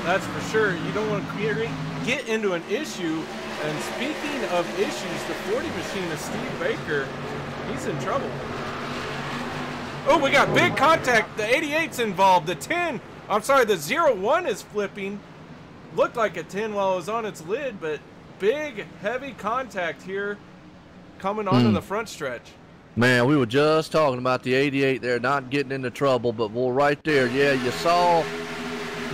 That's for sure. You don't want to get into an issue. And speaking of issues, the 40 machine of Steve Baker, he's in trouble. Oh, we got big contact. The 88's involved. The 10, I'm sorry, the 01 is flipping. Looked like a 10 while it was on its lid, but big, heavy contact here coming onto the front stretch. Man, we were just talking about the 88 there, not getting into trouble, but boy, right there, yeah, you saw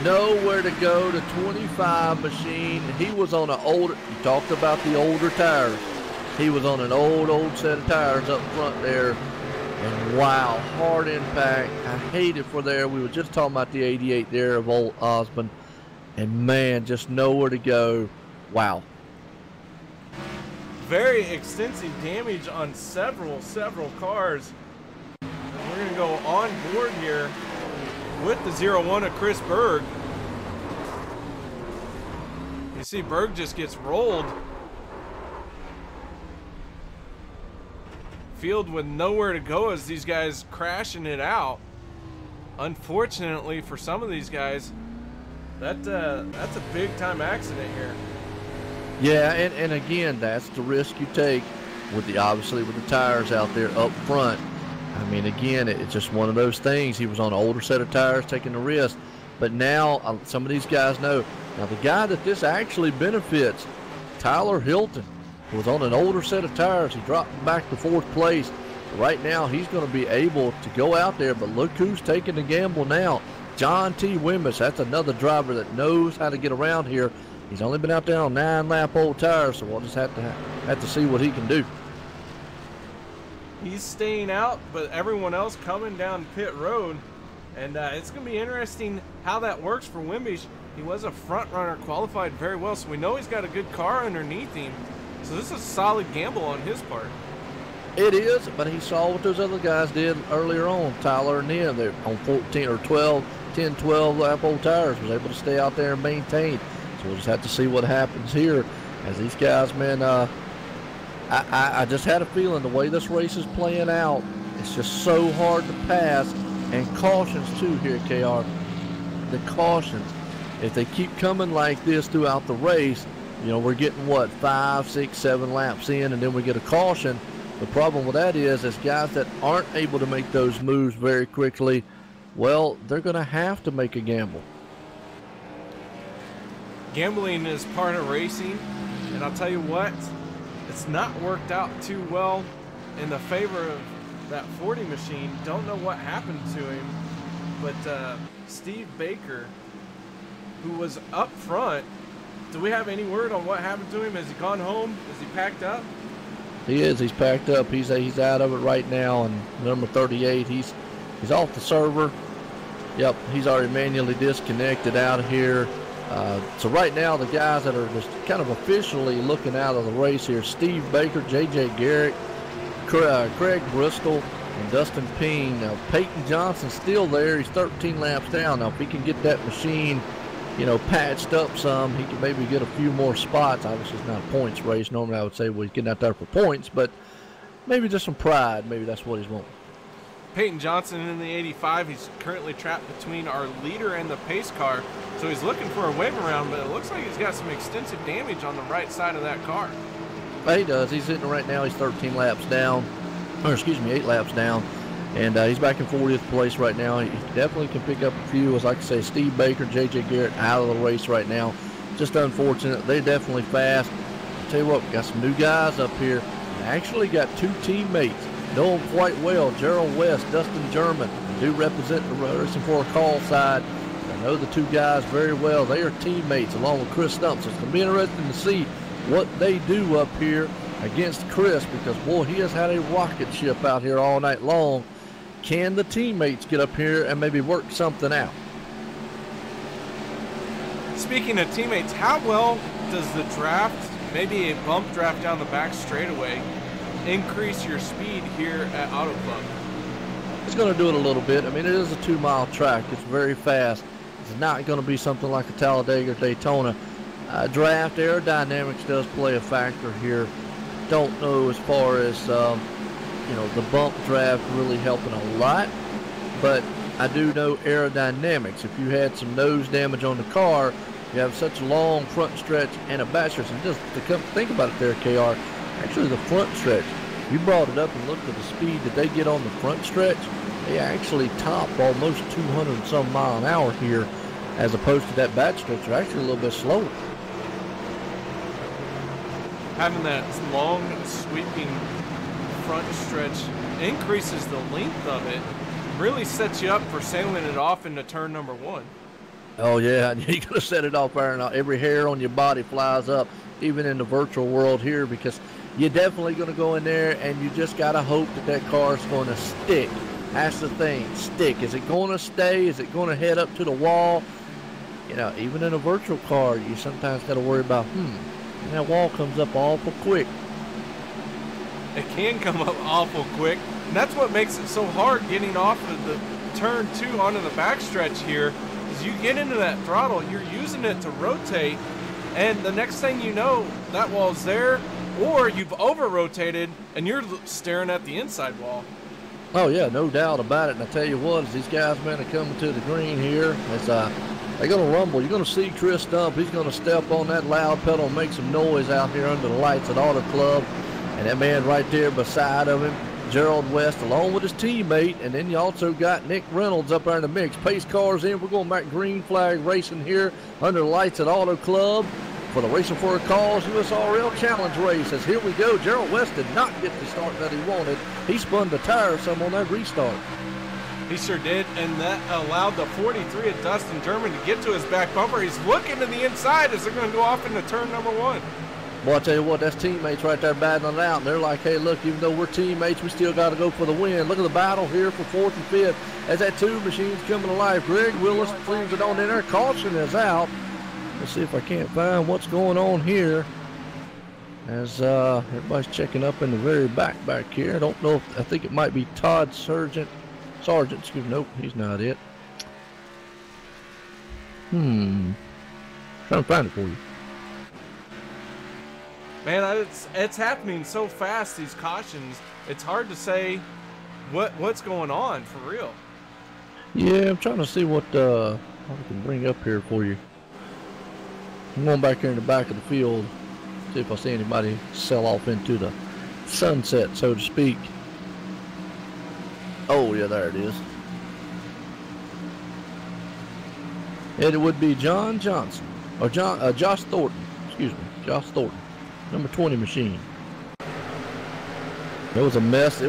nowhere to go, the 25 machine. He was on an older, you talked about the older tires. He was on an old set of tires up front there. And wow, hard impact. I hate it for there. We were just talking about the 88 there of old Osborne. And man, just nowhere to go. Wow. Very extensive damage on several cars. And we're going to go on board here with the 01 of Chris Berg. You see Berg just gets rolled. Field with nowhere to go as these guys crashing it out. Unfortunately for some of these guys, that's a big time accident here. Yeah, and again, that's the risk you take with the obviously with the tires out there up front. I mean, again, it's just one of those things. He was on an older set of tires taking the risk, but now some of these guys know. Now the guy that this actually benefits, Tyler Hilton, was on an older set of tires. He dropped back to 4th place. Right now, he's going to be able to go out there, but look who's taking the gamble now. John T. Wimmis, that's another driver that knows how to get around here. He's only been out there on 9-lap old tires, so we'll just have to see what he can do. He's staying out, but everyone else coming down pit road, and it's going to be interesting how that works for Wimbish. He was a front runner, qualified very well, so we know he's got a good car underneath him. So this is a solid gamble on his part. It is, but he saw what those other guys did earlier on. Tyler and them, they're on 14 or 12, 10, 12 lap old tires, was able to stay out there and maintain. So we'll just have to see what happens here as these guys, man, I just had a feeling the way this race is playing out, it's just so hard to pass. And cautions too here, KR. The cautions, if they keep coming like this throughout the race, you know, we're getting, what, 5, 6, 7 laps in, and then we get a caution. The problem with that is guys that aren't able to make those moves very quickly, well, they're going to have to make a gamble. Gambling is part of racing, and I'll tell you what, it's not worked out too well in the favor of that 40 machine. Don't know what happened to him, but Steve Baker, who was up front, do we have any word on what happened to him? Has he gone home? Is he packed up? He is. He's packed up. He's out of it right now. And number 38, he's off the server. Yep, he's already manually disconnected out of here. So right now, the guys that are just kind of officially looking out of the race here, Steve Baker, J.J. Garrett, Craig Bristol, and Dustin Payne. Now, Peyton Johnson's still there. He's 13 laps down. Now, if he can get that machine, you know, patched up some, he can maybe get a few more spots. Obviously, it's not a points race. Normally, I would say, well, he's getting out there for points, but maybe just some pride. Maybe that's what he's wanting. Peyton Johnson in the 85. He's currently trapped between our leader and the pace car, so he's looking for a wave around, but it looks like he's got some extensive damage on the right side of that car. Well, he does. He's sitting right now. He's 13 laps down, or excuse me, 8 laps down. And he's back in 40th place right now. He definitely can pick up a few. As I can say, Steve Baker, J.J. Garrett out of the race right now. Just unfortunate. They're definitely fast. I'll tell you what, we got some new guys up here. We actually got 2 teammates. Know them quite well. Gerald West, Dustin German. They do represent the Racing for a Call side. I know the 2 guys very well. They are teammates along with Chris Stump. So it's going to be interesting to see what they do up here against Chris, because, boy, he has had a rocket ship out here all night long. Can the teammates get up here and maybe work something out? Speaking of teammates, how well does the draft, maybe a bump draft down the back straightaway, increase your speed here at Auto Club? It's going to do it a little bit. I mean, it is a 2-mile track. It's very fast. It's not going to be something like a Talladega or Daytona. Draft aerodynamics does play a factor here. Don't know as far as, you know, the bump draft really helping a lot, but I do know aerodynamics. If you had some nose damage on the car, you have such a long front stretch and a back stretch. And just to come think about it there, KR, actually the front stretch, you brought it up and looked at the speed that they get on the front stretch. They actually top almost 200 and some mile an hour here, as opposed to that back stretch. They're actually a little bit slower. Having that long sweeping front stretch increases the length of it, really sets you up for sailing it off into turn number 1. Oh yeah, you gotta set it off there, and every hair on your body flies up, even in the virtual world here, because you're definitely gonna go in there and you just gotta hope that that car is gonna stick. That's the thing, stick. Is it gonna stay? Is it gonna head up to the wall? You know, even in a virtual car, you sometimes gotta worry about, that wall comes up awful quick. It can come up awful quick, and that's what makes it so hard getting off of the turn 2 onto the backstretch here. Is you get into that throttle, you're using it to rotate, and the next thing you know, that wall's there, or you've over-rotated, and you're staring at the inside wall. Oh yeah, no doubt about it. And I tell you what, as these guys, man, are coming to the green here, as they're going to rumble. You're going to see Chris Stump. He's going to step on that loud pedal and make some noise out here under the lights at Auto Club. And that man right there beside of him, Gerald West, along with his teammate. And then you also got Nick Reynolds up there in the mix. Pace cars in. We're going back green flag racing here under the lights at Auto Club for the Racing for a Cause USRL Challenge race. As here we go. Gerald West did not get the start that he wanted. He spun the tire some on that restart. He sure did, and that allowed the 43 of Dustin German to get to his back bumper. He's looking to the inside as they're going to go off into turn number 1. Boy, I tell you what, that's teammates right there battling it out. And they're like, hey, look, even though we're teammates, we still got to go for the win. Look at the battle here for 4th and 5th as that 2 machine's coming to life. Greg Willis flings it on in there. Caution is out. Let's see if I can't find what's going on here. As everybody's checking up in the very back here. I don't know if, I think it might be Todd Sargent, excuse me. Nope, he's not it. Trying to find it for you. Man, it's happening so fast, these cautions. It's hard to say what's going on for real. Yeah, I'm trying to see what I can bring up here for you. I'm going back here in the back of the field, see if I see anybody sell off into the sunset, so to speak. Oh, yeah, there it is. And it would be John Johnson, or Josh Thornton, excuse me, Josh Thornton, number 20 machine. It was a mess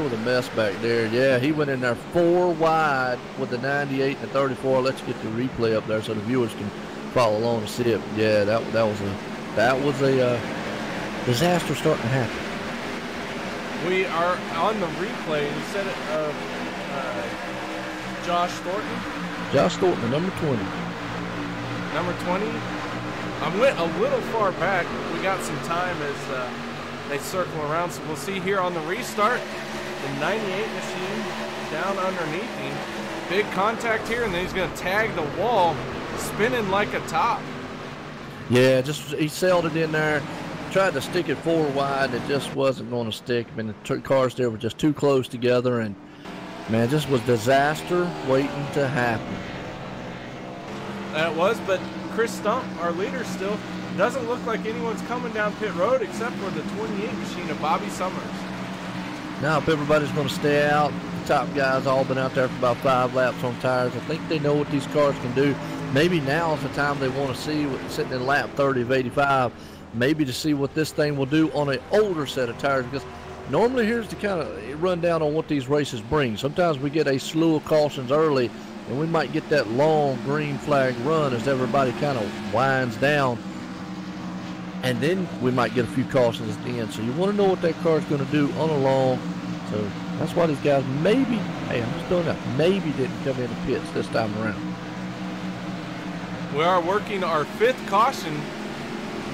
back there. Yeah, he went in there 4 wide with the 98 and the 34. Let's get the replay up there so the viewers can follow along and see it. Yeah, that was a disaster starting to happen. We are on the replay instead of Josh Thornton. Josh Thornton, number 20. Number 20. I went a little far back. We got some time as they circle around. So we'll see here on the restart, the 98 machine down underneath him. Big contact here, and then he's going to tag the wall, spinning like a top. Yeah, he sailed it in there. Tried to stick it 4 wide. It just wasn't going to stick. I mean, the cars there were just too close together, and man, this was disaster waiting to happen. That was, but Chris Stump, our leader still, doesn't look like anyone's coming down pit road except for the 28 machine of Bobby Summers. Now, if everybody's going to stay out, the top guys all been out there for about 5 laps on tires. I think they know what these cars can do. Maybe now is the time they want to see, sitting in lap 30 of 85, maybe to see what this thing will do on an older set of tires, because normally here's the kind of rundown on what these races bring. Sometimes we get a slew of cautions early, and we might get that long green flag run as everybody kind of winds down, and then we might get a few cautions at the end. So you want to know what that car is going to do on a long. So that's why these guys maybe, hey, I'm just doing that, maybe didn't come in the pits this time around. We are working our 5th caution.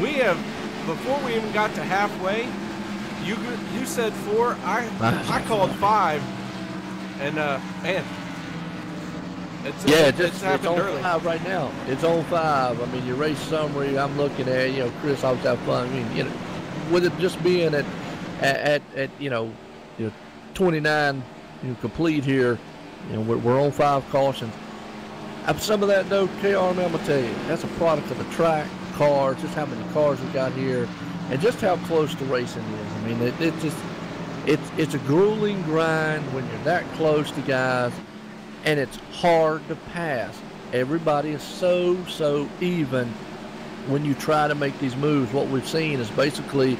We have, before we even got to halfway, you said 4, I called 5, and man, it's happened early. 5 right now. It's on 5. I mean, your race summary I'm looking at, you know, Chris always have fun. I mean, you know, with it just being at 29 complete here, you know, we're on 5 cautions. Some of that though, KR, I'm gonna tell you, that's a product of the track, cars, just how many cars we got here, and just how close the racing is. I mean, it's a grueling grind when you're that close to guys, and it's hard to pass. Everybody is so even when you try to make these moves. What we've seen is basically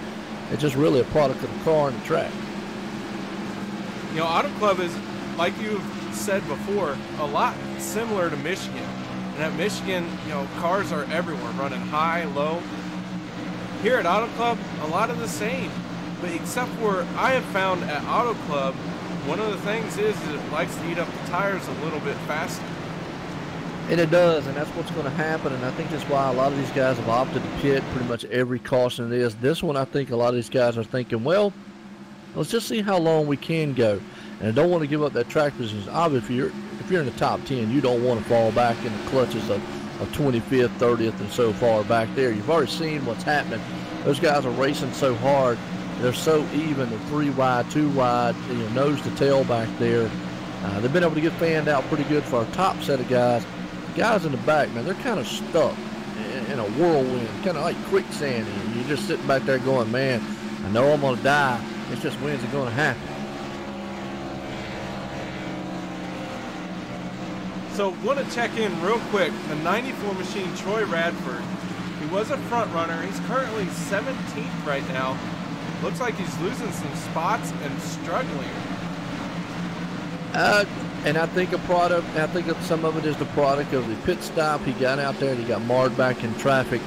it's just really a product of the car and the track. You know, Auto Club is, like you've said before, a lot similar to Michigan. And at Michigan, you know, cars are everywhere, running high, low. Here at Auto Club, a lot of the same. But except for, I have found at Auto Club, one of the things is it likes to eat up the tires a little bit faster. And it does, and that's what's going to happen. And I think that's why a lot of these guys have opted to pit pretty much every caution it is. This one, I think a lot of these guys are thinking, well, let's just see how long we can go. And I don't want to give up that track position. Obviously, if you're in the top 10, you don't want to fall back in the clutches of 25th, 30th, and so far back there. You've already seen what's happening. Those guys are racing so hard. They're so even. They're 3 wide, 2 wide, you know, nose to tail back there. They've been able to get fanned out pretty good for our top set of guys. The guys in the back, man, they're kind of stuck in a whirlwind, kind of like quicksand. And you're just sitting back there going, man, I know I'm going to die. It's just when's it going to happen? So want to check in real quick. The 94 machine, Troy Radford. He was a front runner. He's currently 17th right now. Looks like he's losing some spots and struggling. And I think some of it is the product of the pit stop. He got out there and he got marred back in traffic.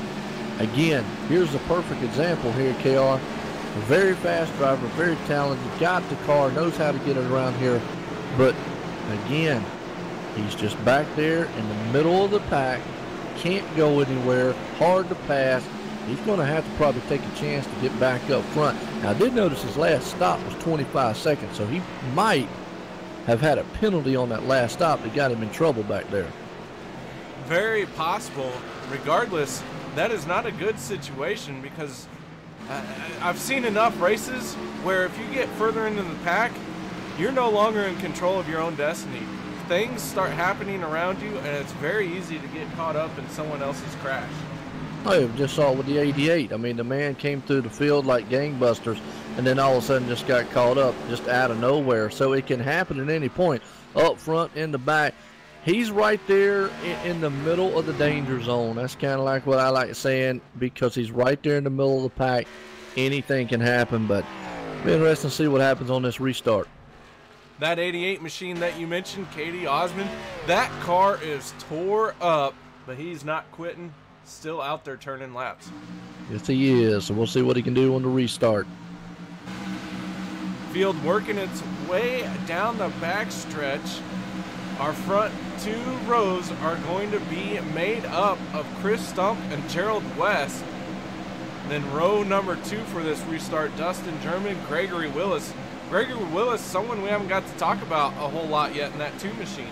Again, here's a perfect example here, KR. A very fast driver, very talented, got the car, knows how to get it around here. But again, he's just back there in the middle of the pack, can't go anywhere, hard to pass. He's going to have to probably take a chance to get back up front. Now, I did notice his last stop was 25 seconds, so he might have had a penalty on that last stop that got him in trouble back there. Very possible. Regardless, that is not a good situation because I've seen enough races where if you get further into the pack, you're no longer in control of your own destiny. Things start happening around you, and it's very easy to get caught up in someone else's crash. Oh, you just saw it with the 88. I mean, the man came through the field like gangbusters, and then all of a sudden just got caught up just out of nowhere. So it can happen at any point, up front, in the back. He's right there in the middle of the danger zone. That's kind of like what I like saying, because he's right there in the middle of the pack. Anything can happen, but it'll be interesting to see what happens on this restart. That 88 machine that you mentioned, Katie Osmond, that car is tore up, but he's not quitting. Still out there turning laps. Yes, he is. So we'll see what he can do on the restart. Field working its way down the back stretch. Our front 2 rows are going to be made up of Chris Stump and Gerald West. Then row number 2 for this restart, Dustin German, Gregory Willis. Gregory Willis, someone we haven't got to talk about a whole lot yet in that 2 machine.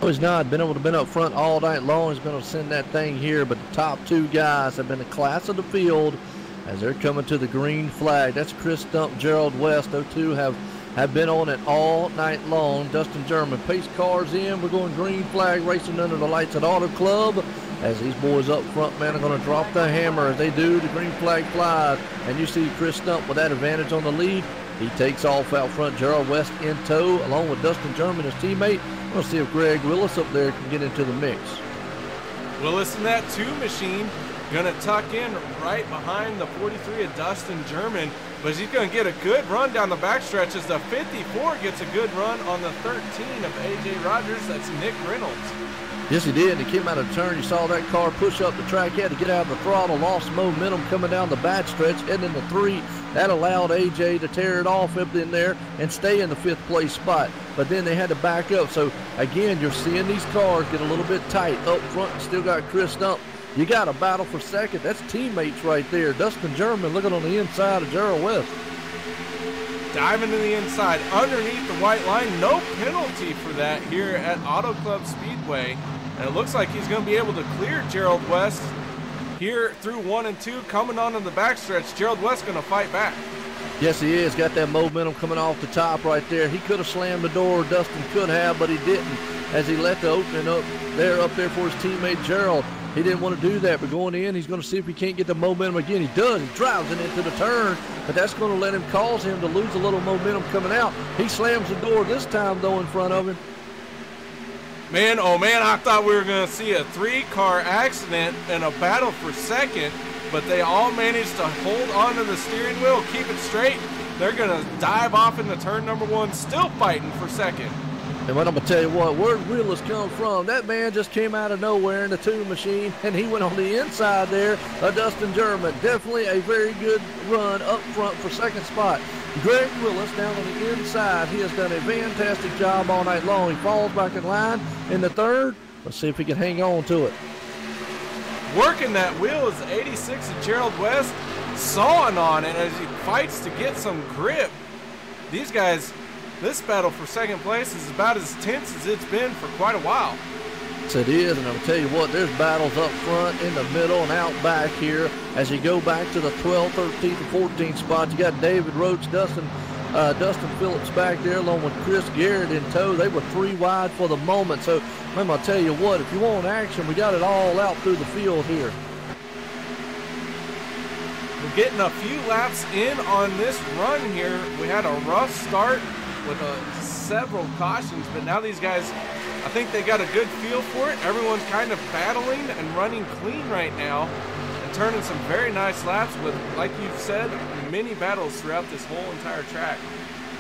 No, he's not. Been able to be up front all night long. He's going to send that thing here, but the top 2 guys have been the class of the field as they're coming to the green flag. That's Chris Stump, Gerald West. Those 2 have been on it all night long. Dustin German, pace cars in. We're going green flag, racing under the lights at Auto Club. As these boys up front, man, are going to drop the hammer. As they do, the green flag flies. And you see Chris Stump with that advantage on the lead. He takes off out front. Gerald West in tow, along with Dustin German, his teammate. We'll see if Greg Willis up there can get into the mix. Willis in that 2 machine, gonna tuck in right behind the 43 of Dustin German, but he's gonna get a good run down the backstretch as the 54 gets a good run on the 13 of AJ Rogers. That's Nick Reynolds. Yes, he did. He came out of the turn. You saw that car push up the track. He had to get out of the throttle, lost momentum coming down the backstretch, heading into 3. That allowed AJ to tear it off up in there and stay in the 5th place spot. But then they had to back up. So, again, you're seeing these cars get a little bit tight. Up front, still got Chris Stump. You got a battle for second. That's teammates right there. Dustin German looking on the inside of Gerald West. Diving to the inside, underneath the white line. No penalty for that here at Auto Club Speedway. And it looks like he's going to be able to clear Gerald West here through 1 and 2. Coming on in the backstretch, Gerald West going to fight back. Yes, he is. Got that momentum coming off the top right there. He could have slammed the door. Dustin could have, but he didn't, as he let the opening up there for his teammate Gerald. He didn't want to do that, but going in, he's going to see if he can't get the momentum again. He does. He drives it into the turn, but that's going to cause him to lose a little momentum coming out. He slams the door this time, though, in front of him. Man, oh man, I thought we were going to see a 3-car accident and a battle for second, but they all managed to hold onto the steering wheel, keep it straight. They're going to dive off into turn number 1, still fighting for second. And what I'm going to tell you what, where Willis come from, that man just came out of nowhere in the tune machine, and he went on the inside there of Dustin German. Definitely a very good run up front for second spot. Greg Willis down on the inside. He has done a fantastic job all night long. He falls back in line in the 3rd. Let's see if he can hang on to it. Working that wheel is 86 of Gerald West, sawing on it as he fights to get some grip. These guys, this battle for second place is about as tense as it's been for quite a while. Yes, it is, and I'll tell you what, there's battles up front, in the middle, and out back here. As you go back to the 12th, 13th, and 14th spots, you got David Roach, Dustin Phillips back there, along with Chris Garrett in tow. They were 3 wide for the moment. So, man, I'll tell you what, if you want action, we got it all out through the field here. We're getting a few laps in on this run here. We had a rough start with several cautions, but now these guys, I think they got a good feel for it. Everyone's kind of battling and running clean right now and turning some very nice laps with, like you've said, many battles throughout this whole entire track.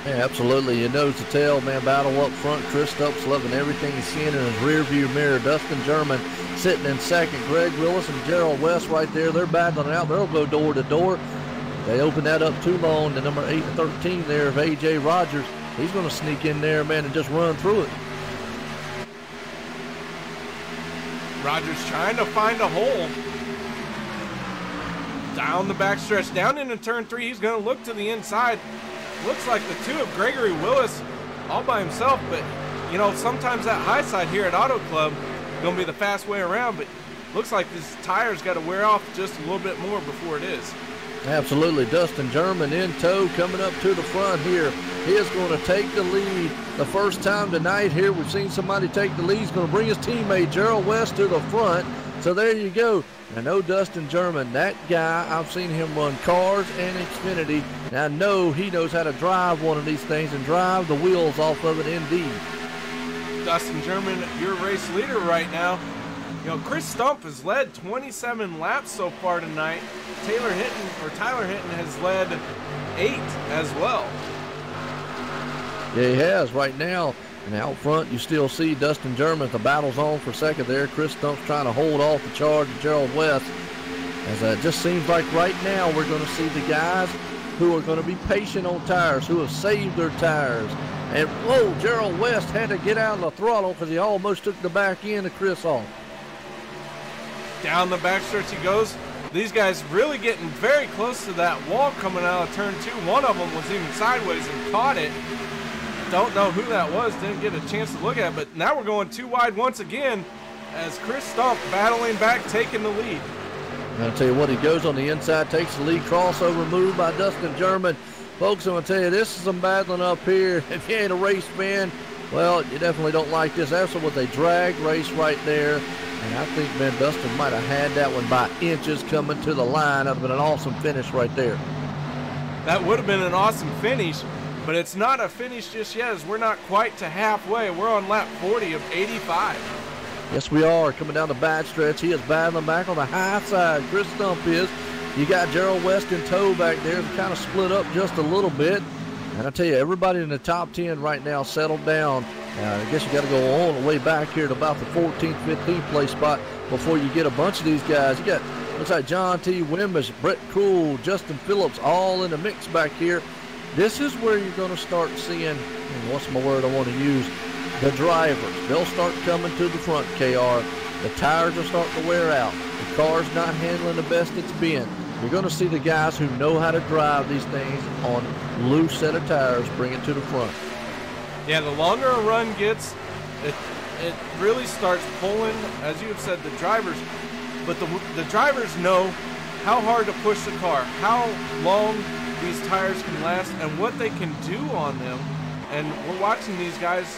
Yeah, absolutely. You nose to tail, man, battle up front. Chris Stump's loving everything he's seeing in his rear view mirror. Dustin German sitting in second. Greg Willis and Gerald West right there. They're battling it out. They'll go door to door. They open that up too long. The number 8 and 13 there of AJ Rogers. He's going to sneak in there, man, and just run through it. Rogers trying to find a hole. Down the backstretch, down into turn 3. He's going to look to the inside. Looks like the 2 of Gregory Willis all by himself, but, you know, sometimes that high side here at Auto Club is going to be the fast way around, but looks like this tire's got to wear off just a little bit more before it is. Absolutely. Dustin German in tow, coming up to the front here. He is going to take the lead. The first time tonight here we've seen somebody take the lead. He's going to bring his teammate Gerald West to the front. So there you go. I know Dustin German, that guy, I've seen him run cars and Xfinity. And I know he knows how to drive one of these things and drive the wheels off of it indeed. Dustin German, your race leader right now. You know, Chris Stump has led 27 laps so far tonight. Tyler Hinton has led 8 as well. Yeah, he has right now. And out front, you still see Dustin German. The battle's on for second there. Chris Stump's trying to hold off the charge of Gerald West. As it just seems like right now we're going to see the guys who are going to be patient on tires, who have saved their tires. And, whoa, Gerald West had to get out of the throttle because he almost took the back end of Chris off. Down the backstretch he goes. These guys really getting very close to that wall coming out of turn 2. One of them was even sideways and caught it. Don't know who that was, didn't get a chance to look at it, but now we're going 2 wide once again as Chris Stump battling back, taking the lead. I'll tell you what, he goes on the inside, takes the lead, crossover move by Dustin German. Folks, I'm going to tell you, this is some battling up here. If you ain't a race fan, well, you definitely don't like this. That's was a drag race right there. And I think, man, Dustin might have had that one by inches coming to the line. That would have been an awesome finish right there. That would have been an awesome finish, but it's not a finish just yet as we're not quite to halfway. We're on lap 40 of 85. Yes, we are. Coming down the back stretch. He is battling back on the high side. Chris Stump is. You got Gerald West in tow back there. It's kind of split up just a little bit. And I tell you, everybody in the top 10 right now settled down. I guess you got to go all the way back here to about the 14th, 15th place spot before you get a bunch of these guys. You got, looks like John T. Wimbish, Brett Cool, Justin Phillips, all in the mix back here. This is where you're going to start seeing, what's my word I want to use, the drivers. They'll start coming to the front, KR. The tires are starting to wear out. The car's not handling the best it's been. You're going to see the guys who know how to drive these things on loose set of tires bring it to the front. Yeah, the longer a run gets, it really starts pulling, as you have said, the drivers. But the drivers know how hard to push the car, how long these tires can last, and what they can do on them. And we're watching these guys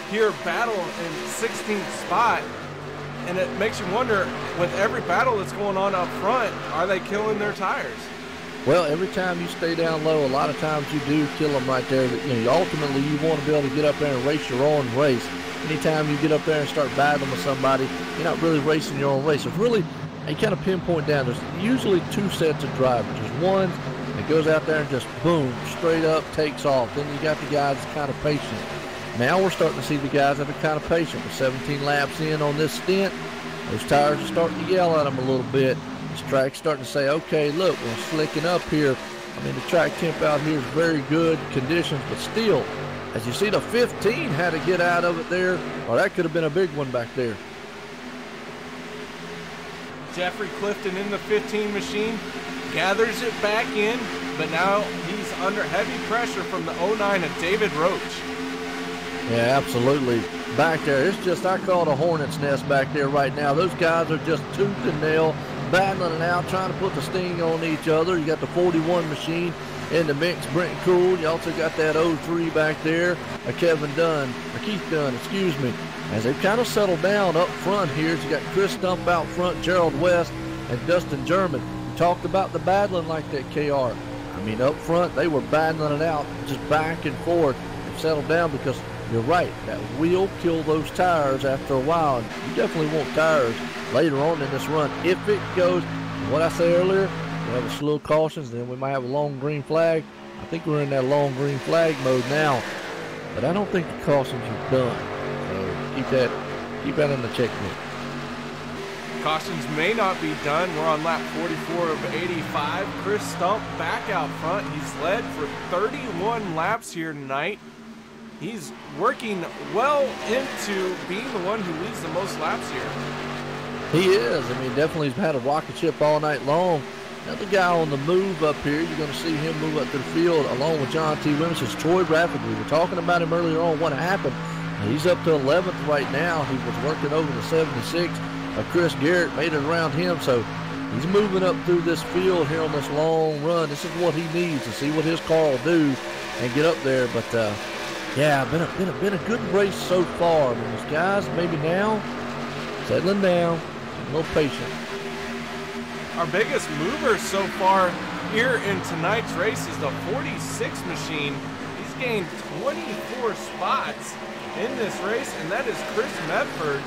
here battle in 16th spot, and it makes you wonder, with every battle that's going on up front, are they killing their tires? Well, every time you stay down low, a lot of times you do kill them right there. Ultimately, you want to be able to get up there and race your own race. Anytime you get up there and start battling with somebody, you're not really racing your own race. It's really, you kind of pinpoint down, there's usually two sets of drivers. There's one that goes out there and just, boom, straight up takes off. Then you got the guys that's kind of patient. Now we're starting to see the guys that are kind of patient. With 17 laps in on this stint, those tires are starting to yell at them a little bit. This track's starting to say, okay, look, we're slicking up here. I mean, the track temp out here is very good conditions, but still, as you see, the 15 had to get out of it there, or that could have been a big one back there. Jeffrey Clifton in the 15 machine gathers it back in, but now he's under heavy pressure from the 09 of David Roach. Yeah, absolutely. Back there, it's just, I call it a hornet's nest back there right now. Those guys are just tooth and nail, battling it out, trying to put the sting on each other. You got the 41 machine in the mix, Brent Cool. You also got that 03 back there, Keith Dunn, excuse me. As they've kind of settled down up front here, you got Chris Stump out front, Gerald West, and Dustin German. We talked about the battling like that, KR. I mean, up front, they were battling it out, just back and forth. They've settled down because you're right, that will kill those tires after a while. And you definitely want tires later on in this run. If it goes, what I said earlier, we have a slew of cautions, then we might have a long green flag. I think we're in that long green flag mode now, but I don't think the cautions are done. So keep that in the checkbook. Cautions may not be done. We're on lap 44 of 85. Chris Stump back out front. He's led for 31 laps here tonight. He's working well into being the one who leads the most laps here. He is. I mean, definitely he's had a rocket ship all night long. Another guy on the move up here, you're going to see him move up to the field along with John T. Wimbish, is Troy Bradford. We were talking about him earlier on, what happened. He's up to 11th right now. He was working over the 76. Chris Garrett made it around him, so he's moving up through this field here on this long run. This is what he needs to see what his car will do and get up there. But yeah, been a good race so far. I mean, these guys maybe now settling down, a little patient. Our biggest mover so far here in tonight's race is the 46 machine. He's gained 24 spots in this race, and that is Chris Medford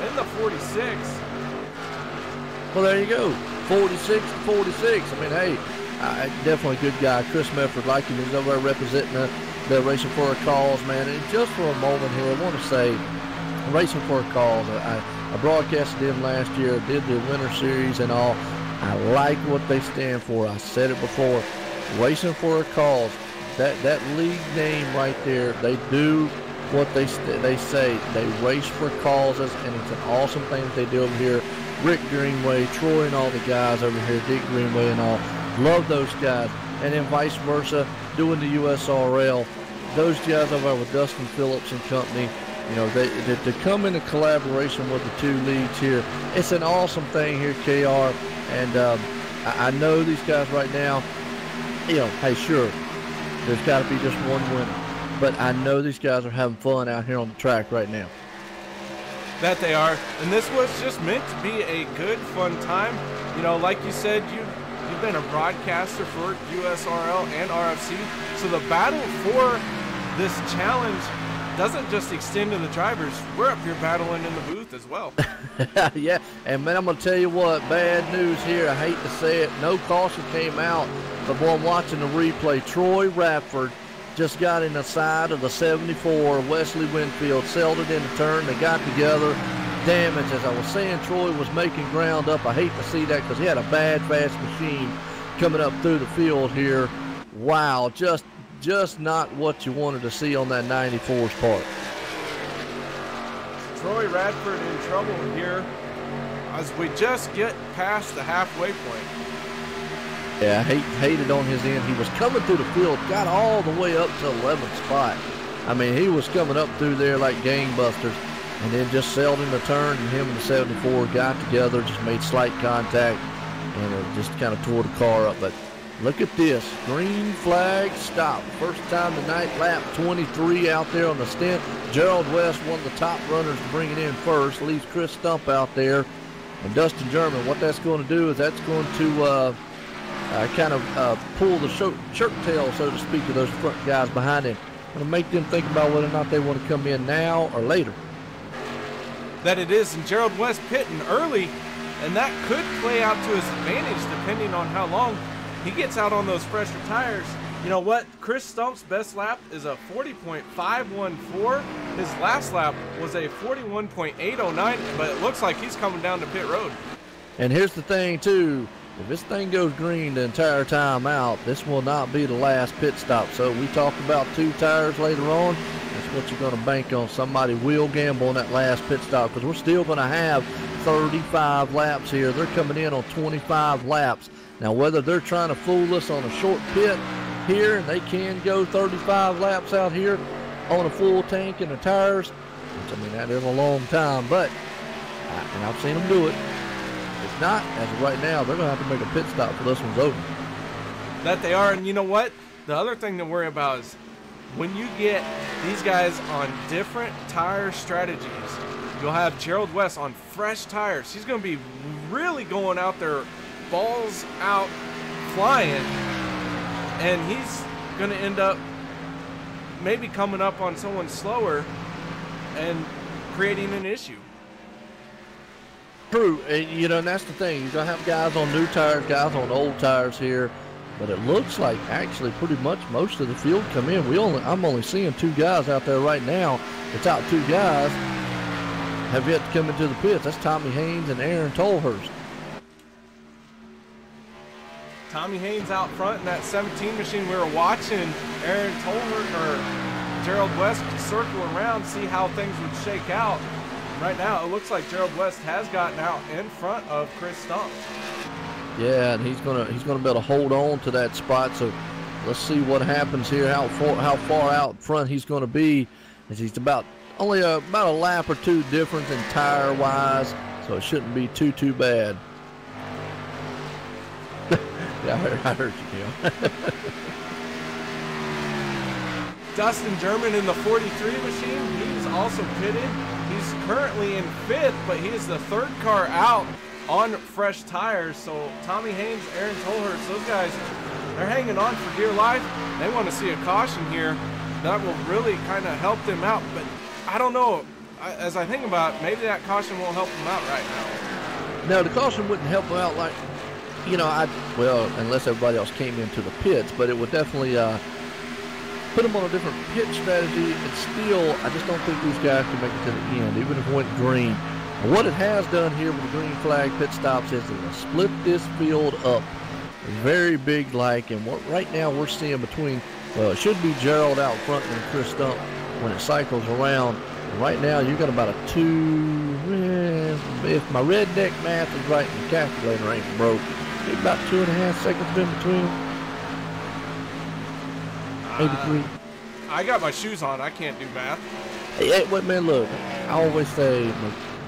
in the 46. Well, there you go, 46 to 46. I mean, hey, definitely a good guy. Chris Medford, like him, he's over there representing the Racing for a Cause, man. And just for a moment here, I want to say, Racing for a Cause, I broadcasted them last year, did the Winter Series and all. I like what they stand for. I said it before. Racing for a Cause, that league name right there, they do what they say. They race for causes, and it's an awesome thing that they do over here. Rick Greenway, Troy, and all the guys over here, Dick Greenway and all, love those guys. And then vice versa, doing the USRL, those guys over there with Dustin Phillips and company, you know, they come into collaboration with the two leagues here. It's an awesome thing here, KR. And I know these guys right now, you know, hey, sure, there's got to be just one winner. But I know these guys are having fun out here on the track right now. That they are. And this was just meant to be a good, fun time. You know, like you said, you've been a broadcaster for USRL and RFC. So the battle for this challenge doesn't just extend to the drivers. We're up here battling in the booth as well. Yeah, and man, I'm going to tell you what, bad news here. I hate to say it. No caution came out, but boy, I'm watching the replay. Troy Radford just got in the side of the 74. Wesley Winfield sailed it in the turn. They got together. Damage, as I was saying, Troy was making ground up. I hate to see that because he had a bad, fast machine coming up through the field here. Wow, just not what you wanted to see on that 94's part. Troy Radford in trouble here as we just get past the halfway point. Yeah, I hate it on his end. He was coming through the field, got all the way up to 11th spot. I mean, he was coming up through there like gangbusters, and then just sailed in the turn, and him and the 74 got together, just made slight contact, and it just kind of tore the car up. But look at this, green flag stop. First time tonight, lap 23 out there on the stint. Gerald West, one of the top runners to bring it in first, leaves Chris Stump out there. And Dustin German, what that's going to do is that's going to kind of pull the shirt tail, so to speak, of those front guys behind him. Going to make them think about whether or not they want to come in now or later. That it is, and Gerald West pitting early, and that could play out to his advantage depending on how long he gets out on those fresher tires. You know what? Chris Stump's best lap is a 40.514. His last lap was a 41.809, but it looks like he's coming down to pit road. And here's the thing, too. If this thing goes green the entire time out, this will not be the last pit stop. So we talk about 2 tires later on. That's what you're going to bank on. Somebody will gamble on that last pit stop because we're still going to have 35 laps here. They're coming in on 25 laps. Now, whether they're trying to fool us on a short pit here, and they can go 35 laps out here on a full tank and the tires, which, I mean, that is a long time, but, and I've seen them do it. If not, as of right now, they're going to have to make a pit stop for this one's over. That they are, and you know what? The other thing to worry about is when you get these guys on different tire strategies, you'll have Gerald West on fresh tires. He's going to be really going out there, balls out, flying, and he's going to end up maybe coming up on someone slower and creating an issue. True, and you know, and that's the thing. You're going to have guys on new tires, guys on old tires here, but it looks like actually pretty much most of the field come in. I'm only seeing 2 guys out there right now. The top 2 guys have yet to come into the pits. That's Tommy Haynes and Aaron Tolhurst. Tommy Haynes out front in that 17 machine. We were watching Aaron Tolhurst or Gerald West circle around, see how things would shake out. Right now, it looks like Gerald West has gotten out in front of Chris Stump. Yeah, and he's gonna be able to hold on to that spot. So let's see what happens here. How far out front he's going to be, as he's only about a lap or 2 difference in tire wise. So it shouldn't be too bad. Yeah, I heard you, Neil. Dustin German in the 43 machine. He's also pitted. He's currently in 5th, but he is the 3rd car out on fresh tires. So Tommy Haynes, Aaron Tolhurst, those guys, they're hanging on for dear life. They want to see a caution here. That will really kind of help them out. But I don't know. As I think about it, maybe that caution won't help them out right now. No, the caution wouldn't help them out like, you know, well, unless everybody else came into the pits, but it would definitely put them on a different pit strategy. And still, I just don't think these guys can make it to the end, even if it went green. And what it has done here with the green flag pit stops is it split this field up. It's very big like, and right now we're seeing between, well, it should be Gerald out front and Chris Stump when it cycles around. And right now you got about a 2, if my redneck math is right and the calculator ain't broke, maybe about 2.5 seconds in between. Maybe 3. I got my shoes on. I can't do math. Hey, wait, man, look. I always say,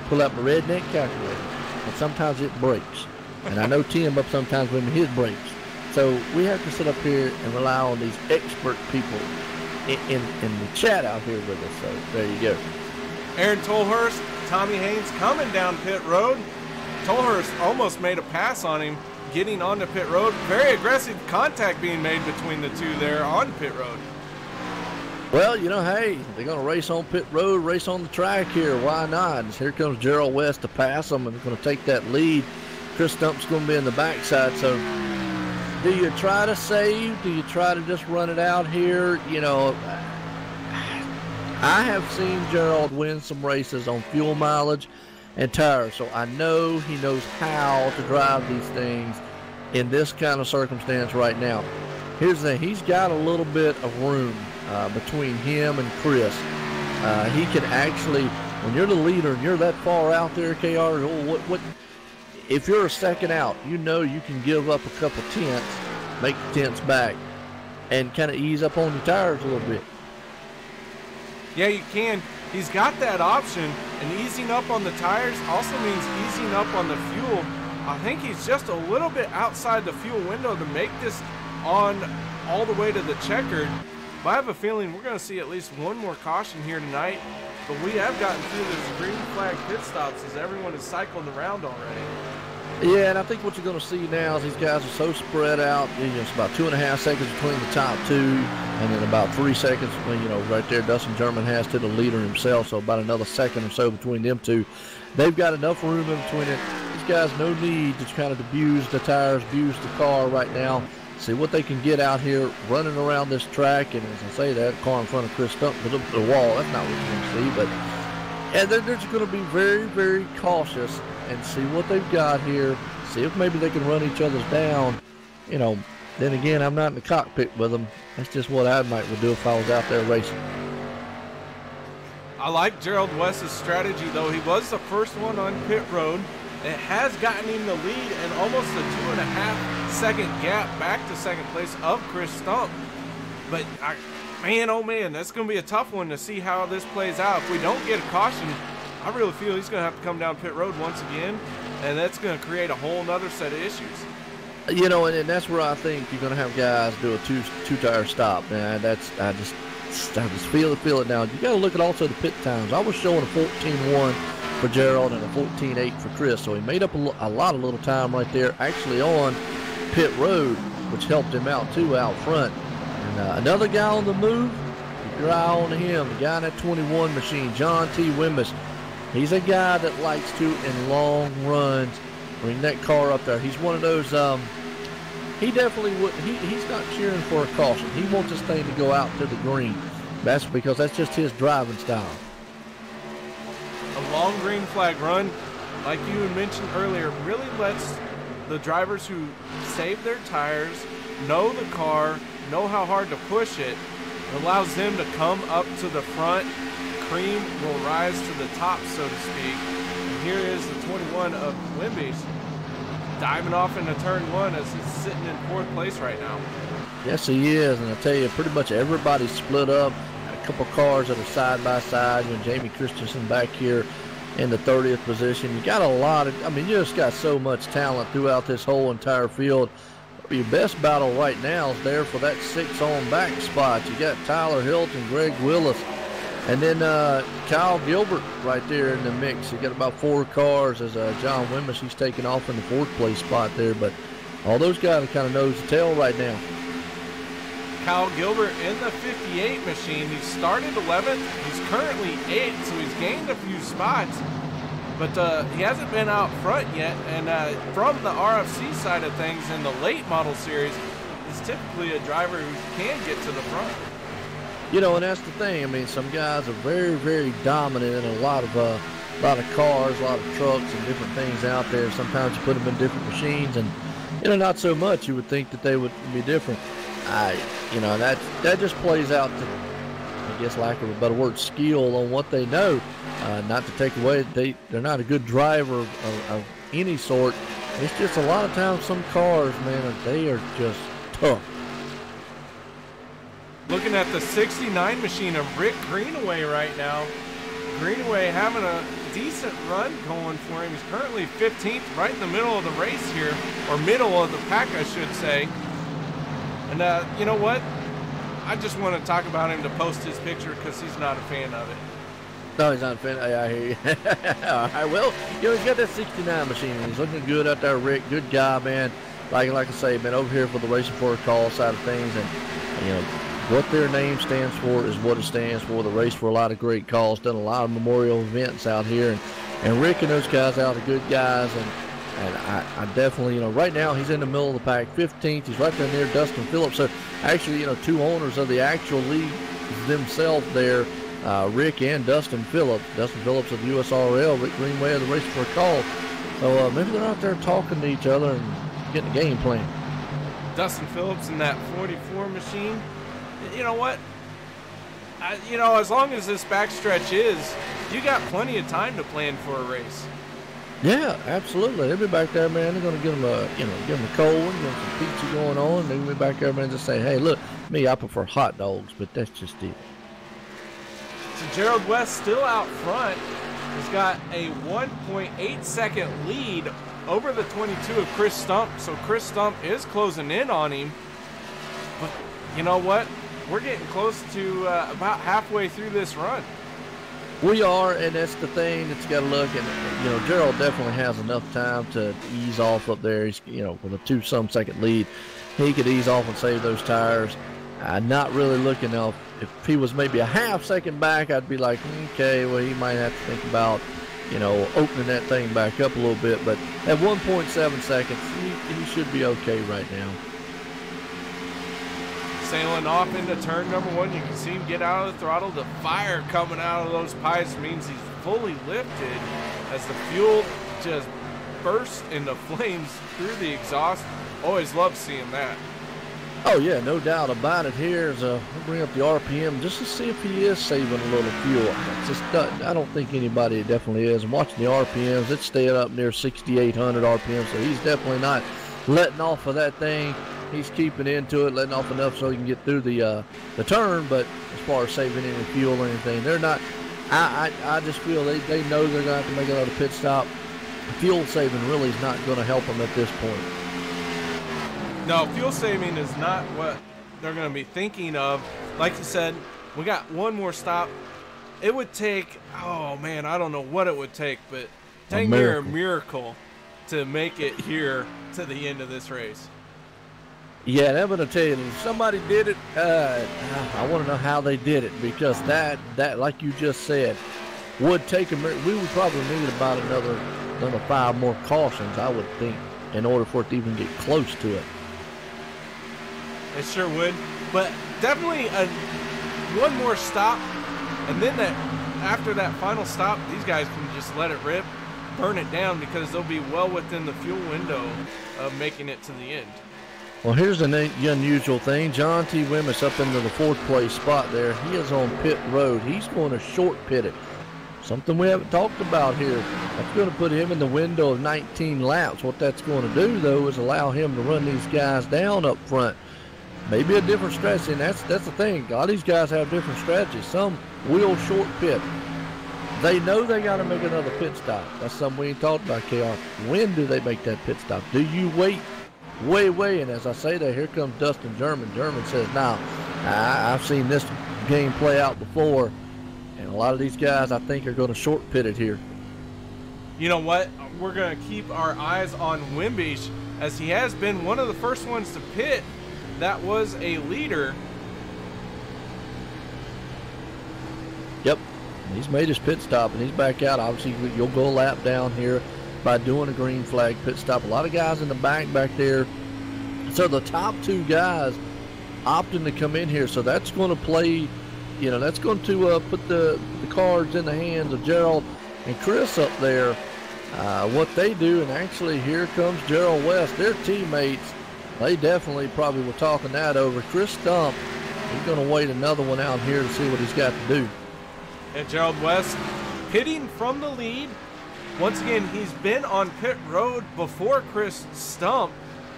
pull out my redneck calculator, and sometimes it breaks. And I know Tim up sometimes when his breaks. So we have to sit up here and rely on these expert people in the chat out here with us. So there you go. Aaron Tolhurst, Tommy Haynes coming down pit road. Tolhurst almost made a pass on him, getting onto pit road. Very aggressive contact being made between the 2 there on pit road. Well, you know, hey, they're going to race on pit road, race on the track here. Why not? Here comes Gerald West to pass them, and going to take that lead. Chris Stump's going to be in the backside, so do you try to save? Do you try to just run it out here? You know, I have seen Gerald win some races on fuel mileage and tires, so I know he knows how to drive these things in this kind of circumstance right now. Here's the thing, he's got a little bit of room between him and Chris. He can actually, when you're the leader and you're that far out there, KR, what if you're a second out, you know you can give up a couple tenths, make the tenths back, and kind of ease up on your tires a little bit. Yeah, you can. He's got that option, and easing up on the tires also means easing up on the fuel. I think he's just a little bit outside the fuel window to make this on all the way to the checkered. But I have a feeling we're going to see at least one more caution here tonight. But we have gotten through this green flag pit stops as everyone is cycling around already. Yeah, and I think what you're going to see now is these guys are so spread out. You know, it's about 2.5 seconds between the top two, and then about 3 seconds, you know, right there Dustin German has to the leader himself, so about another second or so between them two. They've got enough room in between it. These guys no need to kind of abuse the tires, abuse the car right now. See what they can get out here running around this track, and as I say that, car in front of Chris Stump was up to the wall. That's not what you're going to see, but and they're just going to be very, very cautious and see what they've got here, see if maybe they can run each other's down. You know, then again, I'm not in the cockpit with them. That's just what I might would do if I was out there racing. I like Gerald West's strategy, though. He was the first one on pit road. It has gotten him the lead and almost a 2.5 second gap back to second place of Chris Stump. But, man, oh man, that's going to be a tough one to see how this plays out. If we don't get a caution, I really feel he's going to have to come down pit road once again, and that's going to create a whole nother set of issues. You know, and that's where I think you're going to have guys do a two-tire stop. Man, I just feel it now. You got to look at also the pit times. I was showing a 14.1 for Gerald and a 14.8 for Chris, so he made up a lot of little time right there, actually on pit road, which helped him out too out front. And another guy on the move, keep your eye on him, the guy in that 21 machine, John T. Wimbish. He's a guy that likes to, in long runs, bring that car up there. He's one of those, he definitely would, he's not cheering for a caution. He wants this thing to go out to the green. That's because that's just his driving style. A long green flag run, like you had mentioned earlier, really lets the drivers who save their tires, know the car, know how hard to push it. It allows them to come up to the front. Cream will rise to the top, so to speak. And here is the 21 of Wimbish diving off into turn one as he's sitting in 4th place right now. Yes, he is, and I tell you, pretty much everybody's split up. A couple cars that are side by side. You know, Jamie Christensen back here in the 30th position. You got a lot of, I mean, you just got so much talent throughout this whole entire field. Your best battle right now is there for that 6 on back spot. You got Tyler Hilton, Greg Willis, and then Kyle Gilbert right there in the mix. You got about 4 cars as John Wimbish, he's taking off in the 4th place spot there. But all those guys are kind of nose to tail right now. Kyle Gilbert in the 58 machine. He started 11th. He's currently 8th, so he's gained a few spots. But he hasn't been out front yet. And from the RFC side of things in the late model series, is typically a driver who can get to the front. You know, and that's the thing. I mean, some guys are very, very dominant in a lot of cars, a lot of trucks and different things out there. Sometimes you put them in different machines, and you know, not so much. You would think that they would be different. You know, that just plays out to, I guess, lack of a better word, skill on what they know. Not to take away, they're not a good driver of any sort. It's just a lot of times some cars, man, they are just tough. Looking at the 69 machine of Rick Greenaway right now. Greenaway having a decent run going for him. He's currently 15th, right in the middle of the race here, or middle of the pack, I should say. And you know what? I just want to talk about him to post his picture because he's not a fan of it. No, he's not a fan. I hear you. All right, well, you know, he's got that 69 machine. He's looking good out there, Rick. Good guy, man. Like I say, man, over here for the Racing for a Call side of things. And, you know, what their name stands for is what it stands for. The Race for a lot of great calls. Done a lot of memorial events out here. And Rick and those guys out are good guys. And And I definitely, right now he's in the middle of the pack, 15th. He's right there near Dustin Phillips. So actually, two owners of the actual league themselves there, Rick and Dustin Phillips. Dustin Phillips of the USRL, Rick Greenway of the Race for a Call. So maybe they're out there talking to each other and getting a game plan. Dustin Phillips in that 44 machine. You know what? As long as this backstretch is, you got plenty of time to plan for a race. Yeah, absolutely. They'll be back there, man. They're going to give them give them a cold one, give them some pizza going on. They're going to be back there, man, just say, hey, look, me, I prefer hot dogs, but that's just it. So Gerald West still out front. He's got a 1.8 second lead over the 22 of Chris Stump. So Chris Stump is closing in on him. But you know what? We're getting close to about halfway through this run. We are, and that's the thing that's got to look. And, Gerald definitely has enough time to ease off up there. He's, with a 2-some second lead, he could ease off and save those tires. I'm not really looking up. If he was maybe a half second back, I'd be like, okay, well, he might have to think about, opening that thing back up a little bit. But at 1.7 seconds, he should be okay right now. Sailing off into turn number 1, you can see him get out of the throttle. The fire coming out of those pipes means he's fully lifted as the fuel just bursts into flames through the exhaust. Always love seeing that. Oh yeah, no doubt about it. Here's we'll bring up the RPM just to see if he is saving a little fuel. I don't think anybody definitely is. I'm watching the RPMs. It's staying up near 6,800 RPM, so he's definitely not letting off of that thing. He's keeping into it, letting off enough so he can get through the turn. But as far as saving any fuel or anything, they're not. I just feel they know they're going to have to make another pit stop. Fuel saving really is not going to help them at this point. No, fuel saving is not what they're going to be thinking of. Like you said, we got one more stop. It would take, oh man, I don't know what it would take, but dang near a miracle to make it here to the end of this race. Yeah, and I'm going to tell you, if somebody did it, I want to know how they did it, because that like you just said, would take a miracle. We would probably need about another 5 more cautions, I would think, in order for it to even get close to it. It sure would, but definitely one more stop, and then after that final stop, these guys can just let it rip, burn it down, because they'll be well within the fuel window of making it to the end. Well, here's an unusual thing. John T. Wemyss up into the 4th place spot there. He is on pit road. He's going to short pit it. Something we haven't talked about here. That's going to put him in the window of 19 laps. What that's going to do, though, is allow him to run these guys down up front. Maybe a different strategy, and that's the thing. A lot of these guys have different strategies. Some will short pit. They know they got to make another pit stop. That's something we ain't talked about, KR. When do they make that pit stop? Do you wait? Way, and as I say that, here comes Dustin German. German says, now, I've seen this game play out before, and a lot of these guys, I think, are going to short pit it here. You know what? We're going to keep our eyes on Wimbish, as he has been one of the first ones to pit. That was a leader. Yep, he's made his pit stop, and he's back out. Obviously, you'll go a lap down here by doing a green flag pit stop. A lot of guys in the back there. So the top 2 guys opting to come in here. So that's going to play, that's going to put the cards in the hands of Gerald and Chris up there. What they do, and actually here comes Gerald West, their teammates. They definitely probably were talking that over. Chris Stump, he's going to wait another one out here to see what he's got to do. And Gerald West pitting from the lead. Once again, he's been on pit road before Chris Stump.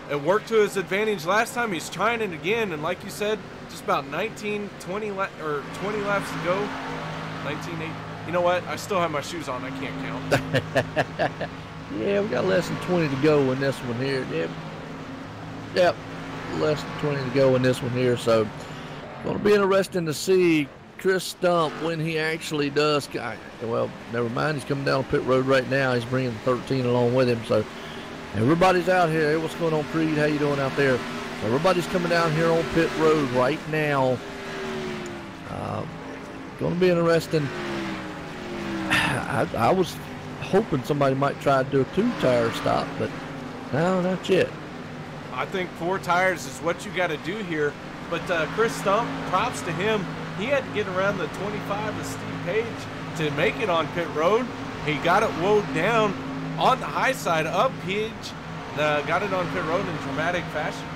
It worked to his advantage last time. He's trying it again, and like you said, just about 20 laps to go. 19, 8. You know what? I still have my shoes on. I can't count. Yeah, we got less than 20 to go in this one here. Yep, less than 20 to go in this one here. So, going to be interesting to see Chris Stump when he actually does. Well, never mind. He's coming down pit road right now. He's bringing 13 along with him. So, everybody's out here. Hey, what's going on, Creed? How you doing out there? Everybody's coming down here on pit road right now. Going to be interesting. I was hoping somebody might try to do a 2-tire stop, but no, not yet. I think 4 tires is what you got to do here. But Chris Stump, props to him. He had to get around the 25 of Steve Page to make it on pit road. He got it woed down on the high side of Page. Got it on pit road in dramatic fashion.